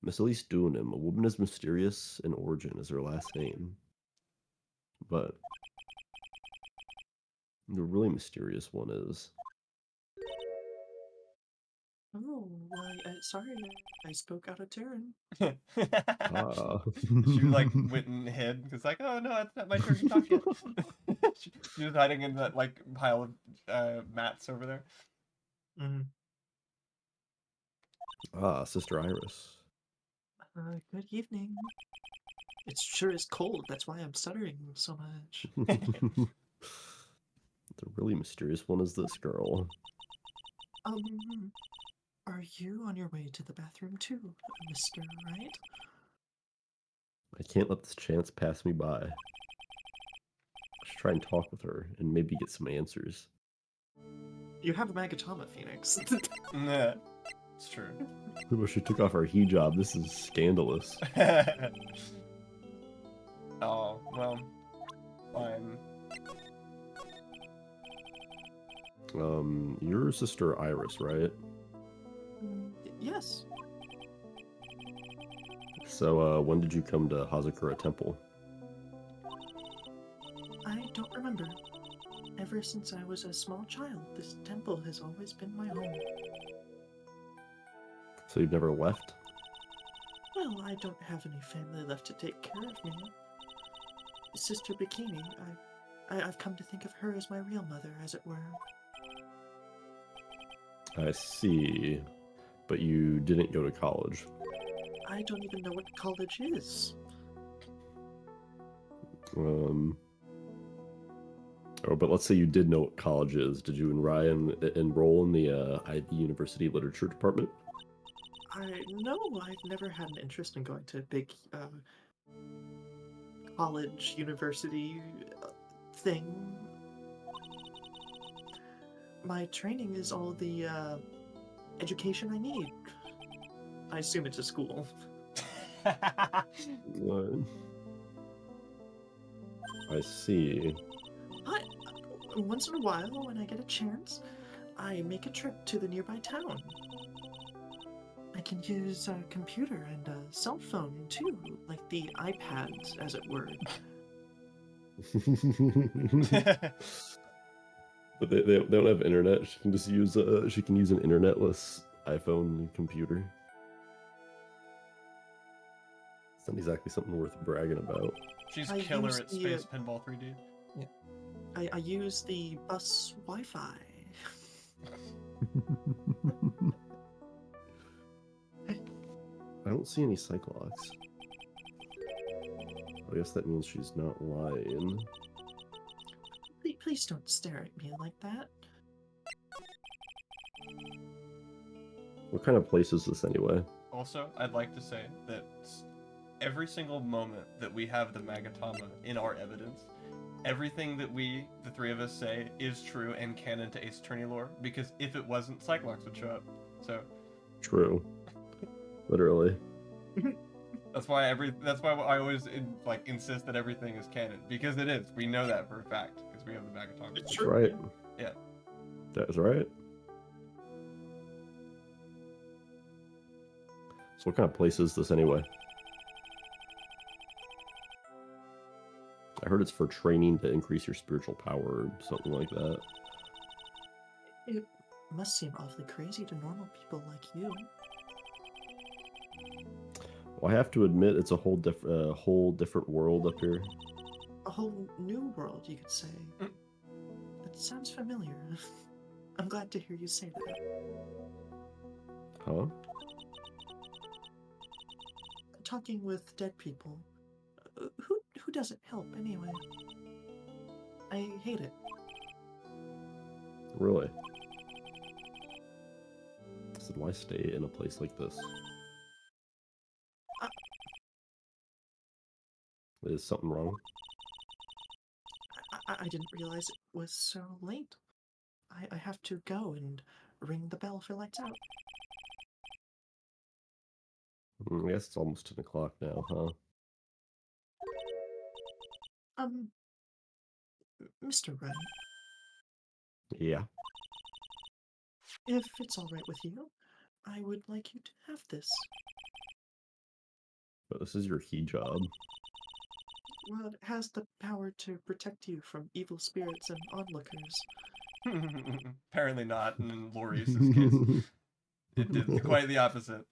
Miss Elise Dunham, a woman as mysterious in origin as her last name. But the really mysterious one is. Oh, why, sorry, I spoke out of turn. Ah. She like went and hid because like, oh no, it's not my turn to talk yet. She was hiding in that like pile of mats over there. Mm. Sister Iris. Good evening. It sure is cold, that's why I'm stuttering so much. The really mysterious one is this girl. Are you on your way to the bathroom too, Mr. Wright? I can't let this chance pass me by. I should try and talk with her and maybe get some answers. You have a Magatama, Phoenix. Nah, it's true. Well, she took off her hijab. This is scandalous. Oh, well, fine. Your sister Iris, right? Yes. So, when did you come to Hazakura Temple? I don't remember. Ever since I was a small child, this temple has always been my home. So you've never left? Well, I don't have any family left to take care of me. Sister Bikini, I've come to think of her as my real mother, as it were. I see. But you didn't go to college. I don't even know what college is. Oh, but let's say you did know what college is. Did you and Ryan enroll in the Ivy University Literature Department? No, I've never had an interest in going to big, college, university thing. My training is all the, education I need. I assume it's a school. What? I see. But once in a while, when I get a chance, I make a trip to the nearby town. I can use a computer and a cell phone too, like the iPads, as it were. But they don't have internet. She can just use an internetless iPhone and computer. It's not exactly something worth bragging about. She's I killer use at the, Space Pinball 3D. I use the bus Wi-Fi. I don't see any Cyclops. I guess that means she's not lying. Please don't stare at me like that. What kind of place is this anyway? Also, I'd like to say that every single moment that we have the Magatama in our evidence, everything that we, the three of us, say is true and canon to Ace Attorney lore, because if it wasn't, Cyclops would show up. So True. Literally. that's why I always insist that everything is canon, because it is. We know that for a fact because we have the Magatama. It's That's true. right. Yeah. That's right. So what kind of place is this anyway? I heard it's for training to increase your spiritual power or something like that. It must seem awfully crazy to normal people like you. Well, I have to admit, it's a whole different world up here. A whole new world, you could say. Mm. That sounds familiar. I'm glad to hear you say that. Huh? Talking with dead people. Who doesn't help anyway? I hate it. Really? So why stay in a place like this? Is something wrong? I didn't realize it was so late. I have to go and ring the bell for lights out. I guess it's almost 10 o'clock now, huh? Mr. Wright, Yeah. if it's all right with you, I would like you to have this. But this is your hijab. Well, it has the power to protect you from evil spirits and onlookers. Apparently not in Laurice's case. It did quite the opposite.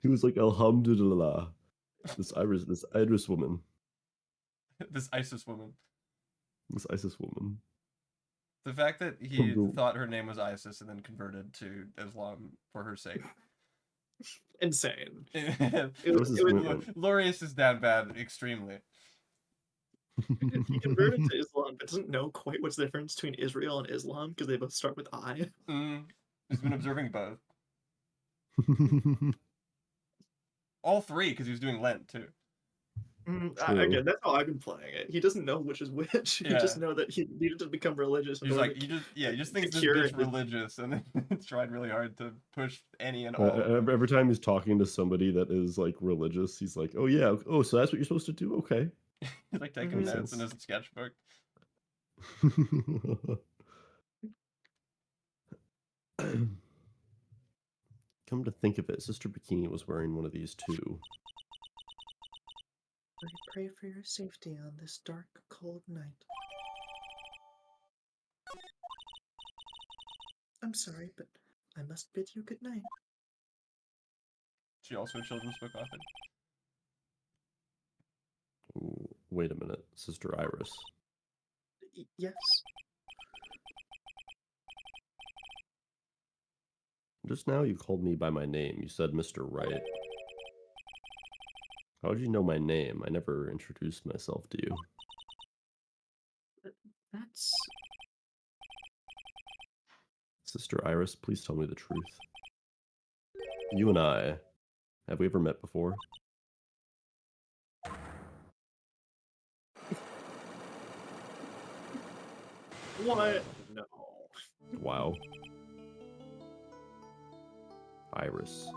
He was like, Alhamdulillah. This Iris woman. This ISIS woman. This ISIS woman. The fact that he thought her name was Isis and then converted to Islam for her sake. Insane. Laurice is down bad extremely. He converted to Islam, but doesn't know quite what's the difference between Israel and Islam because they both start with I. He's been observing both. All three, because he was doing Lent too. Again, that's how I've been playing it. He doesn't know which is which. Yeah. He just know that he needed to become religious. He's like, he just thinks this bitch religious, and it's tried really hard to push any and all. Every time he's talking to somebody that is like religious, he's like, "Oh yeah, oh so that's what you're supposed to do? Okay." He's like taking notes in his sketchbook. Come to think of it, Sister Bikini was wearing one of these too. I pray for your safety on this dark, cold night. I'm sorry, but I must bid you good night. She also a children's book author. Ooh, wait a minute, Sister Iris. Yes. Just now you called me by my name. You said Mr. Wright. How did you know my name? I never introduced myself to you. That's... Sister Iris, please tell me the truth. You and I, have we ever met before? What? No. Wow. Iris.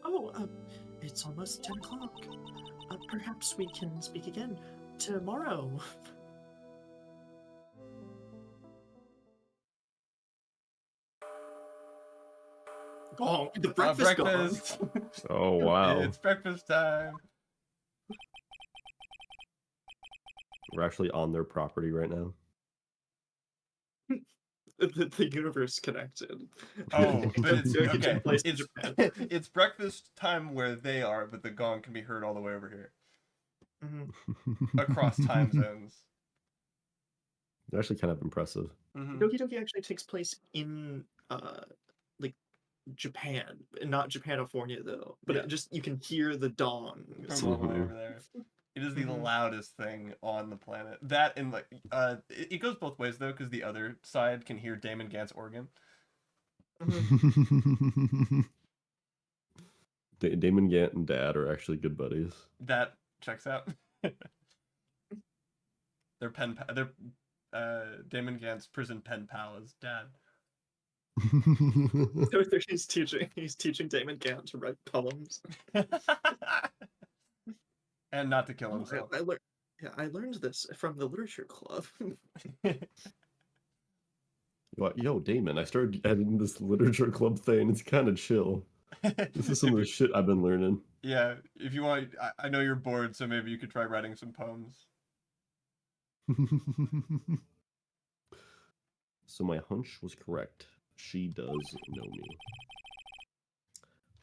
Oh, it's almost 10 o'clock. Perhaps we can speak again tomorrow. Oh, the breakfast gong. Oh, wow. It's breakfast time. We're actually on their property right now. The universe connected. Oh, but it's okay. Place in Japan. It's breakfast time where they are, but the gong can be heard all the way over here. Across time zones. They're actually kind of impressive. Doki Doki actually takes place in like Japan, not Japanifornia though. But it just you can hear the dong From all the way over there. It is the loudest thing on the planet. That and like it goes both ways though, because the other side can hear Damon Gant's organ. Damon Gant and Dad are actually good buddies. That checks out. They're Damon Gant's prison pen pal is Dad. So he's teaching Damon Gant to write poems. And not to kill himself. I learned this from the literature club. Yo, Damon, I started adding this literature club thing. It's kind of chill. This is some of the shit I've been learning. Yeah, if you want, I know you're bored, so maybe you could try writing some poems. So my hunch was correct. She does know me.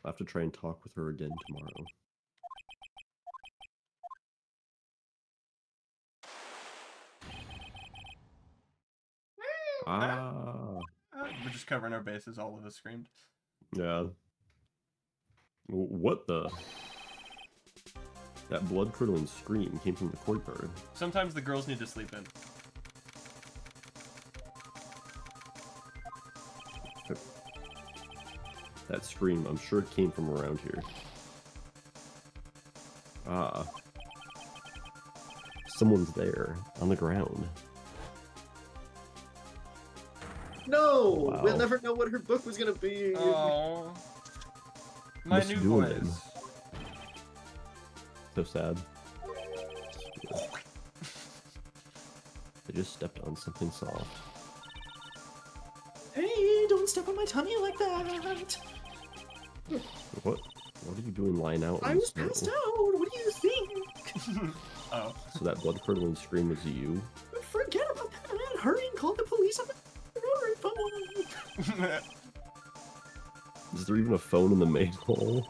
I'll have to try and talk with her again tomorrow. Ah, We're just covering our bases, all of us screamed. yeah. What the? That blood-curdling scream came from the courtyard. Sometimes the girls need to sleep in. That scream, I'm sure it came from around here. Ah. Someone's there, on the ground. No, Wow. we'll never know what her book was gonna be. Oh, my Must new do it voice. then. So sad. I just stepped on something soft. Hey, don't step on my tummy like that. What? What are you doing lying out in I the was snow? passed out. What do you think? Oh. So that blood-curdling scream was you? Forget about that, man. Hurry and call the police on the rotary phone. Is there even a phone in the main hall?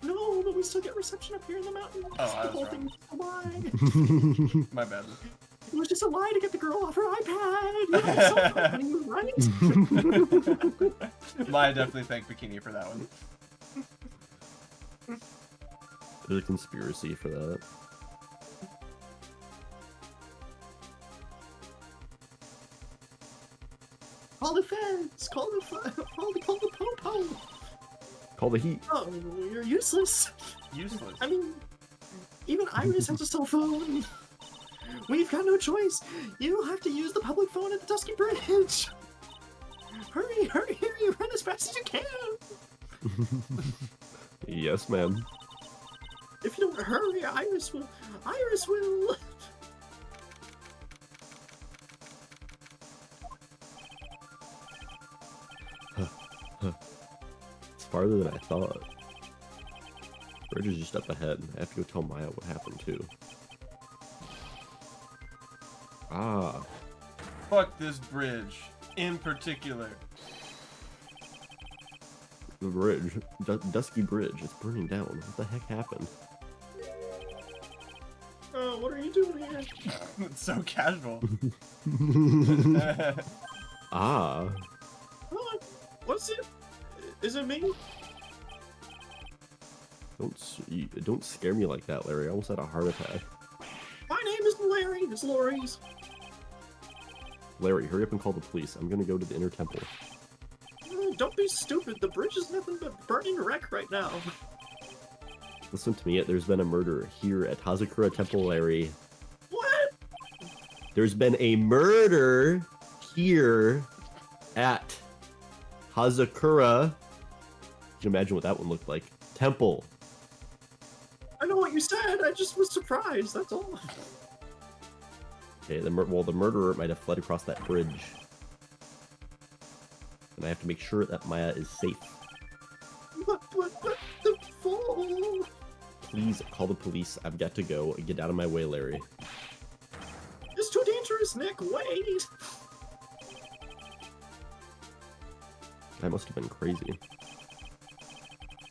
No, but we still get reception up here in the mountains. Oh, I The was whole wrong. thing was a lie. My bad. It was just a lie to get the girl off her iPad. You had a cell phone, honey, right? Maya definitely thanked Bikini for that one. There's a conspiracy for that. Call the feds. Call the po-po. Call the heat. Oh, you're useless. Useless. I mean, even Iris has a cell phone. We've got no choice. You'll have to use the public phone at the Dusky Bridge. Hurry, hurry, hurry, run as fast as you can. Yes, ma'am. If you don't hurry, Iris will. Iris will. It's farther than I thought. Bridge is just up ahead. I have to go tell Maya what happened too. Ah, Fuck this bridge. In particular. the bridge. Dusky Bridge. It's burning down. What the heck happened? Oh, what are you doing here? It's so casual. Ah, Oh, what's it? Is it me? don't scare me like that, Larry. I almost had a heart attack. My name isn't Larry. It's Lori's. Larry, hurry up and call the police. I'm gonna go to the inner temple. Don't be stupid. The bridge is nothing but burning wreck right now. Listen to me. There's been a murder here at Hazakura Temple, Larry. What? There's been a murder here at Hazakura. Can you imagine what that one looked like? Temple. I know what you said. I just was surprised. That's all. Okay, the murderer might have fled across that bridge. And I have to make sure that Maya is safe. But the fall. Please call the police. I've got to go. Get out of my way, Larry. It's too dangerous, Nick. Wait. That must have been crazy.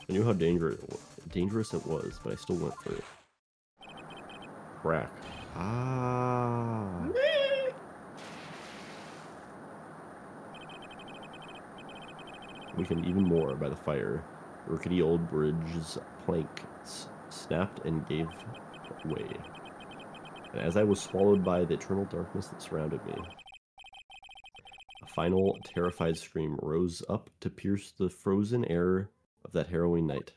I knew how dangerous it was, but I still went for it. Crack. Ah. Nick. Weakened even more by the fire. The rickety old bridge's planks snapped and gave way. And as I was swallowed by the eternal darkness that surrounded me, a final terrified scream rose up to pierce the frozen air of that harrowing night.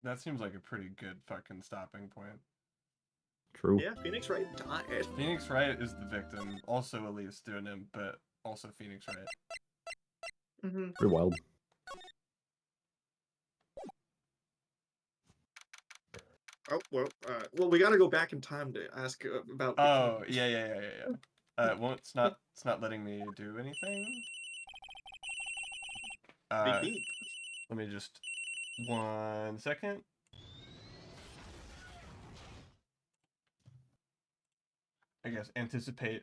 That seems like a pretty good fucking stopping point. True. Yeah, Phoenix Wright died. Phoenix Wright is the victim. Also Elise doing him, but also Phoenix Wright. Mm-hmm. Pretty wild. Oh well, we gotta go back in time to ask about. Oh, yeah. Well, it's not letting me do anything. Beep, beep. Let me just 1 second. I guess anticipate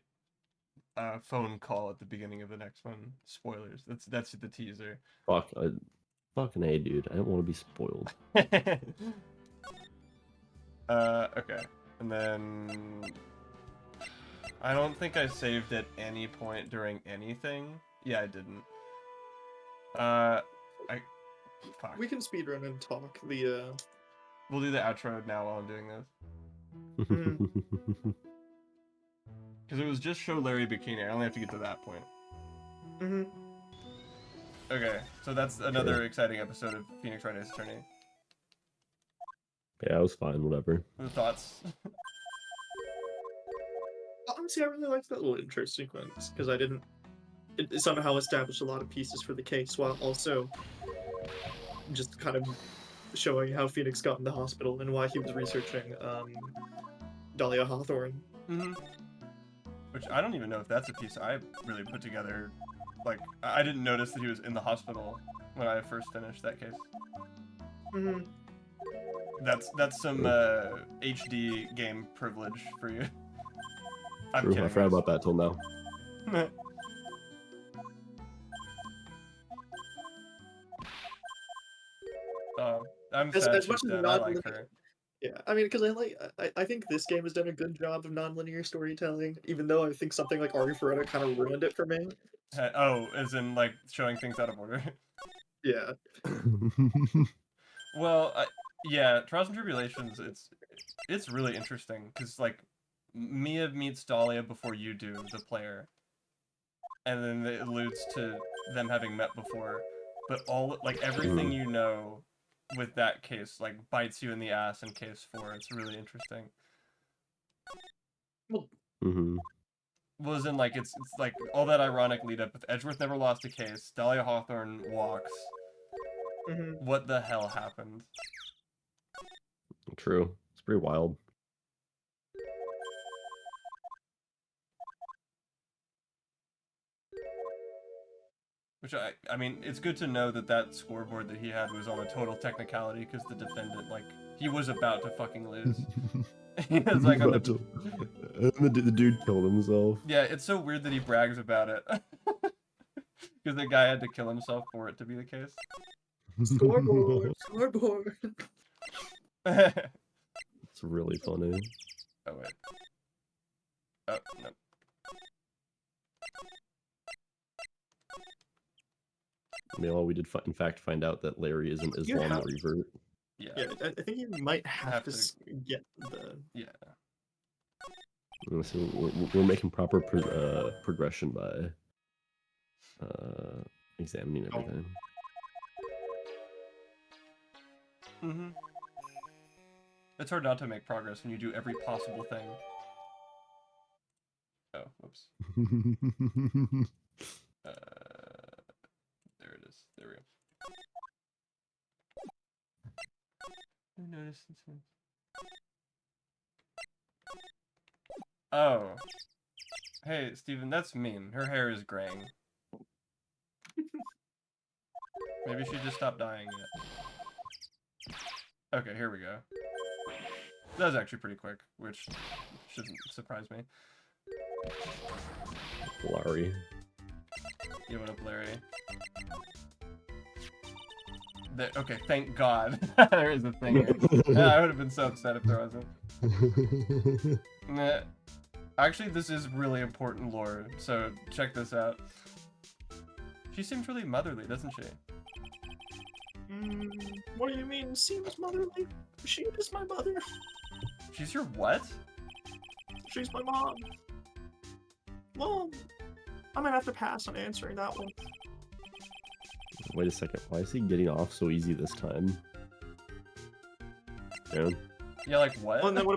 a phone call at the beginning of the next one. Spoilers. That's the teaser. Fucking A, dude. I don't want to be spoiled. Okay. And then I don't think I saved at any point during anything. Yeah, I didn't. Fuck. We can speedrun and talk the We'll do the outro now while I'm doing this. Because it was just show Larry Bikini. I only have to get to that point. Okay, so that's another exciting episode of Phoenix Wright Ace Attorney. Yeah, it was fine. Whatever. What thoughts? Honestly, I really liked that little intro sequence because it somehow established a lot of pieces for the case while also just kind of showing how Phoenix got in the hospital and why he was researching Dahlia Hawthorne. Which I don't even know if that's a piece I really put together. Like, I didn't notice that he was in the hospital when I first finished that case. That's some HD game privilege for you. I'm True, kidding. I forgot about that till now. I'm As sad much she's as dead. I not like looking- her. Yeah, I mean, because I think this game has done a good job of non-linear storytelling, even though I think something like Arifureta kind of ruined it for me. Oh, as in like showing things out of order. Yeah. Well, yeah, Trials and Tribulations. It's really interesting because like Mia meets Dahlia before you do, the player, and then it alludes to them having met before, but everything you know with that case like bites you in the ass in case 4. It's really interesting. Well, as in like it's like all that ironic lead up with Edgeworth never lost a case, Dahlia Hawthorne walks. What the hell happened? True. It's pretty wild. Which I mean, it's good to know that scoreboard that he had was on a total technicality because the defendant, like, he was about to fucking lose. He was like on the... the dude killed himself. Yeah, it's so weird that he brags about it. Because the guy had to kill himself for it to be the case. Scoreboard, scoreboard. It's really funny. Oh, wait. Oh, no. Meanwhile, we did in fact find out that Larry is an Islam revert. Yeah. Yeah, I think you might have to get the... Yeah. So we're making proper progression by examining everything. It's hard not to make progress when you do every possible thing. Oh, whoops. There it is. There we go. I noticed this one. Oh. Hey, Steven, that's mean. Her hair is graying. Maybe she just stopped dying yet. Okay, here we go. That was actually pretty quick, which shouldn't surprise me. Larry. Yeah, what up, Larry? Okay, thank God. There is a thing here. I would have been so upset if there wasn't. Nah. Actually, this is really important lore, so check this out. She seems really motherly, doesn't she? What do you mean, seems motherly? She is my mother. She's your what? She's my mom. Well, I might have to pass on answering that one. Wait a second. Why is he getting off so easy this time? Yeah. Yeah, like what? Well, and then what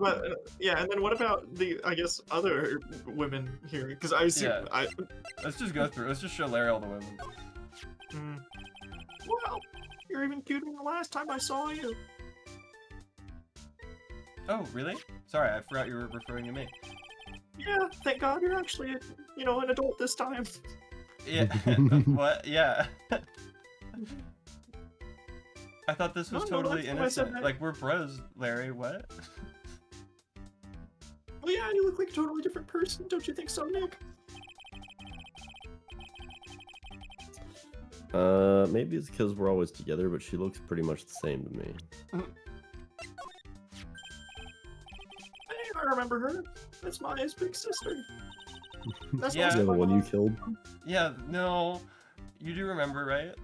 about the I guess other women here? Because I see. Yeah. Let's just go through. Let's just show Larry all the women. Well, you're even cuter than the last time I saw you. Oh, really? Sorry, I forgot you were referring to me. Yeah, thank God you're actually, an adult this time. Yeah. What? Yeah. I thought this was No, totally that's why I said innocent. that. Like, we're bros, Larry. What? Well, yeah, you look like a totally different person, don't you think so, Nick? Maybe it's because we're always together, but she looks pretty much the same to me. Hey, I remember her. That's Maya's big sister. That's Yeah. also Yeah, the my one you mom. killed. Yeah, no. You do remember, right?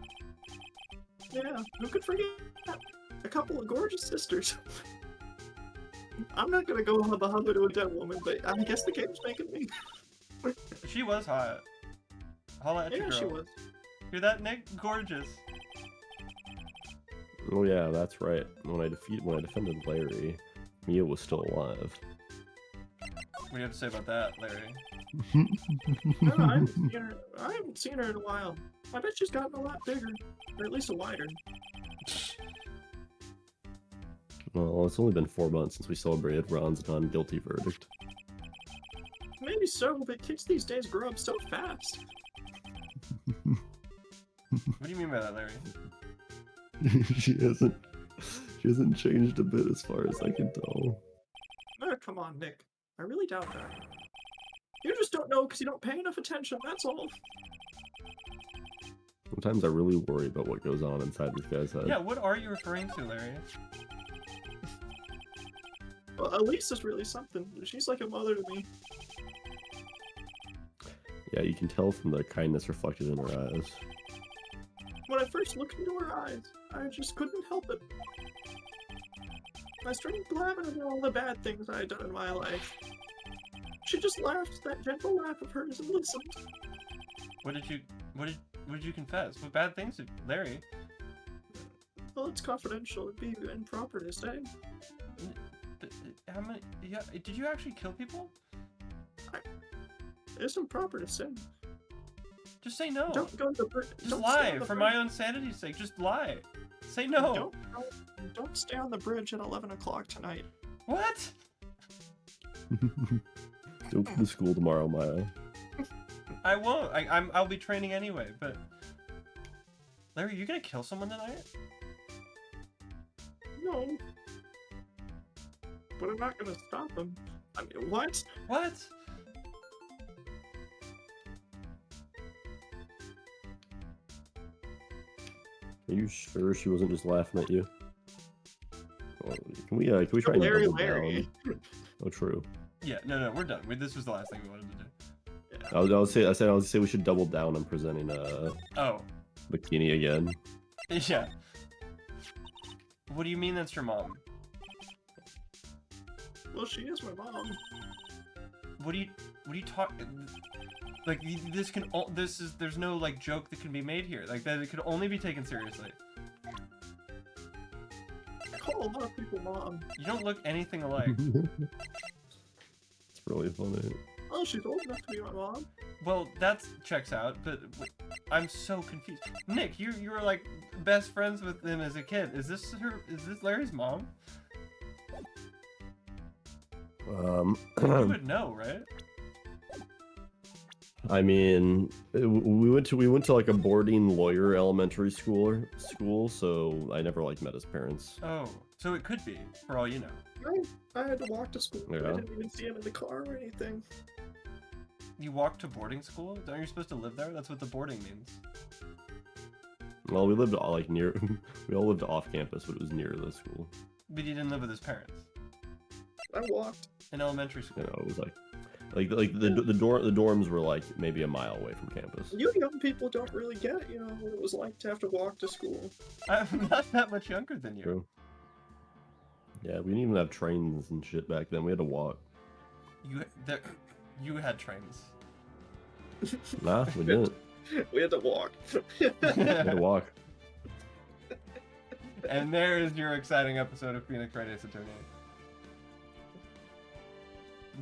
Yeah, who could forget? A couple of gorgeous sisters. I'm not gonna go hubba hubba to a dead woman, but I guess the game's making me. She was hot. Holla at your Yeah, girl. she was. Hear that, Nick? Gorgeous. Oh yeah, that's right. When I defended Larry, Mia was still alive. What do you have to say about that, Larry? No, I haven't seen her in a while. I bet she's gotten a lot bigger, or at least a wider. Well, it's only been 4 months since we celebrated Ron's non-guilty verdict. Maybe so, but kids these days grow up so fast. What do you mean by that, Larry? she hasn't changed a bit as far as I can tell. Oh, come on, Nick. I really doubt that. You just don't know because you don't pay enough attention, that's all. Sometimes I really worry about what goes on inside this guy's head. Yeah, what are you referring to, Larry? Well, Elisa's really something. She's like a mother to me. Yeah, you can tell from the kindness reflected in her eyes. When I first looked into her eyes, I just couldn't help it. I started blabbing about all the bad things I had done in my life. She just laughed that gentle laugh of hers and listened. What did you confess? What bad things did Larry? Well, it's confidential. It'd be improper to say. How many? Yeah, did you actually kill people? It's improper to say. Just say no. Don't go to the bridge. Just lie for my own sanity's sake. Just lie. Say no. Don't stay on the bridge at 11 o'clock tonight. What? Don't come to school tomorrow, Maya. I won't. I'll be training anyway. But Larry, you gonna kill someone tonight? No. But I'm not gonna stop him. I mean, what? What? Are you sure she wasn't just laughing at you? Oh, can we try and Larry, double Larry. down? Oh, true. Yeah. No. We're done. This was the last thing we wanted to do. Yeah. I would say we should double down on presenting Oh. bikini again. Yeah. What do you mean that's your mom? Well, she is my mom. What do you talk? Like there's no like joke that can be made here. Like that it could only be taken seriously. I call a lot of people mom. You don't look anything alike. It's really funny. Oh, she's old enough to be my mom. Well, that checks out, but I'm so confused. Nick, you were like best friends with him as a kid. Is this Larry's mom? You would know, right? I mean, we went to like a boarding lawyer elementary school, so I never like met his parents. Oh, so it could be, for all you know. I had to walk to school. Yeah. I didn't even see him in the car or anything. You walked to boarding school? Aren't you supposed to live there? That's what the boarding means. Well, we lived like near. We all lived off campus, but it was near the school. But you didn't live with his parents. I walked. In elementary school. You know, it was like the dorms were like maybe a mile away from campus. You young people don't really get, what it was like to have to walk to school. I'm not that much younger than you. True. Yeah, we didn't even have trains and shit back then. We had to walk. You had trains. Nah, we didn't. We had to walk. We had to walk. And there is your exciting episode of Phoenix Wright Ace Attorney.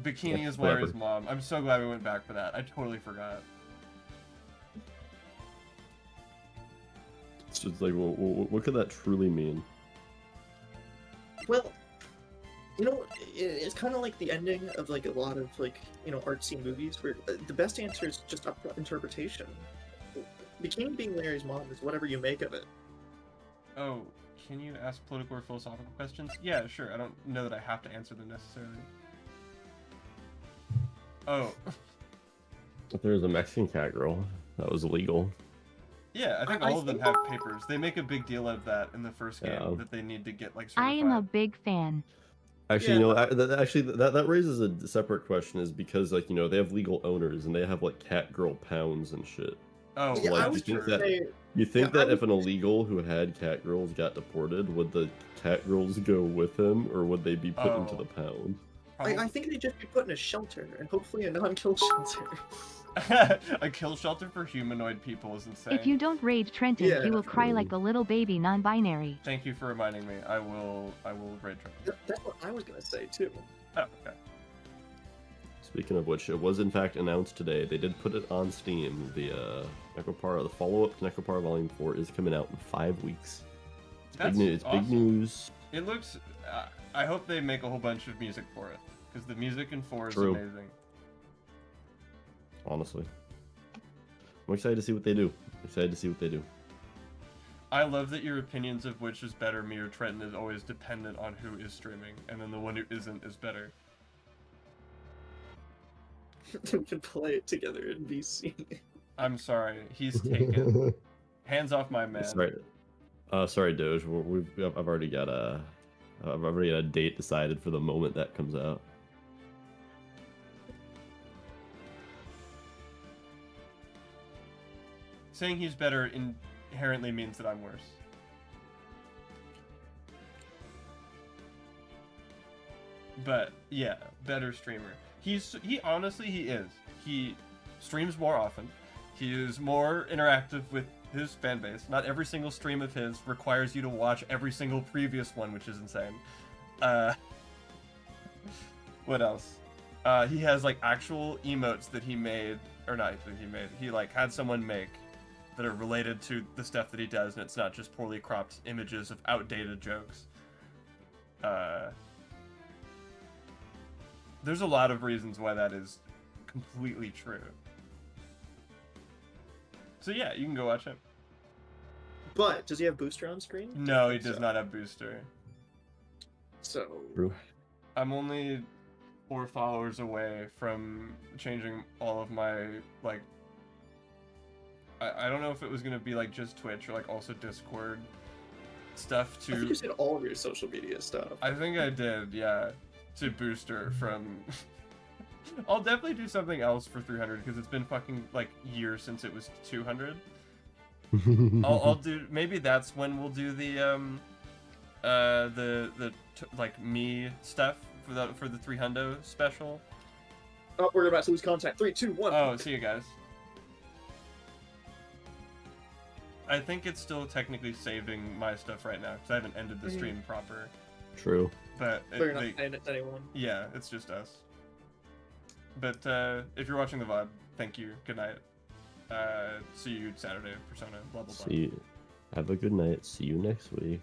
Bikini Yeah, is Larry's whatever. mom. I'm so glad we went back for that. I totally forgot. It's just like, what could that truly mean? Well, it's kind of like the ending of like a lot of like artsy movies where the best answer is just upfront interpretation. Bikini being Larry's mom is whatever you make of it. Oh, Can you ask political or philosophical questions? Yeah, sure. I don't know that I have to answer them necessarily. Oh. If there was a Mexican cat girl, that was illegal. Yeah, I think I all of them think- have papers. They make a big deal of that in the first game, Yeah. that they need to get, like, I certified. am a big fan. Actually, Yeah, you know, that raises a separate question, is because, like, you know, they have legal owners and they have like cat girl pounds and shit. Oh, Yeah, like, I you was think gonna that say, you think Yeah, I that if an illegal who had cat girls got deported, would the cat girls go with him, or would they be put into Oh. the pound? I think they'd just be put in a shelter, and hopefully a non-kill shelter. A kill shelter for humanoid people is insane. If you don't raid Trenton, Yeah. he will cry like the little baby non-binary. Thank you for reminding me. I will raid Trump. That's what I was gonna say too. Oh, okay. Speaking of which, it was in fact announced today. They did put it on Steam. The Necropara, the follow-up to Necropara Volume 4 is coming out in 5 weeks. It's That's big news. It's big awesome. news. It looks. I hope they make a whole bunch of music for it, because the music in 4 is True. amazing. Honestly, I'm excited to see what they do. Excited to see what they do. I love that your opinions of which is better, me or Trenton, is always dependent on who is streaming, and then the one who isn't is better. We can play it together in VC. I'm sorry, he's taken. Hands off my man. Sorry, Doge. I've already got a date decided for the moment that comes out. Saying he's better inherently means that I'm worse. But yeah, better streamer. He honestly is. He streams more often. He is more interactive with his fan base. Not every single stream of his requires you to watch every single previous one, which is insane. What else? He has like actual emotes that he made, or not that he made. He like had someone make that are related to the stuff that he does, and it's not just poorly cropped images of outdated jokes. There's a lot of reasons why that is completely true. So yeah, you can go watch him. But does he have booster on screen? No, he does So- not have booster. So True. I'm only 4 followers away from changing all of my, like, I don't know if it was gonna be like just Twitch or like also Discord stuff I think to. you said all of your social media stuff. I think I did, yeah, to booster from. I'll definitely do something else for 300 because it's been fucking like years since it was 200. I'll do, maybe that's when we'll do the like me stuff for the 300 special. Oh, we're about to lose contact. 3, 2, 1. Oh, see you guys. I think it's still technically saving my stuff right now because I haven't ended the stream proper. True. But But you're not saying it to anyone. yeah, it's just us. But if you're watching the VOD, thank you. Good night. See you Saturday, Persona. Blah blah blah. See you. Have a good night. See you next week.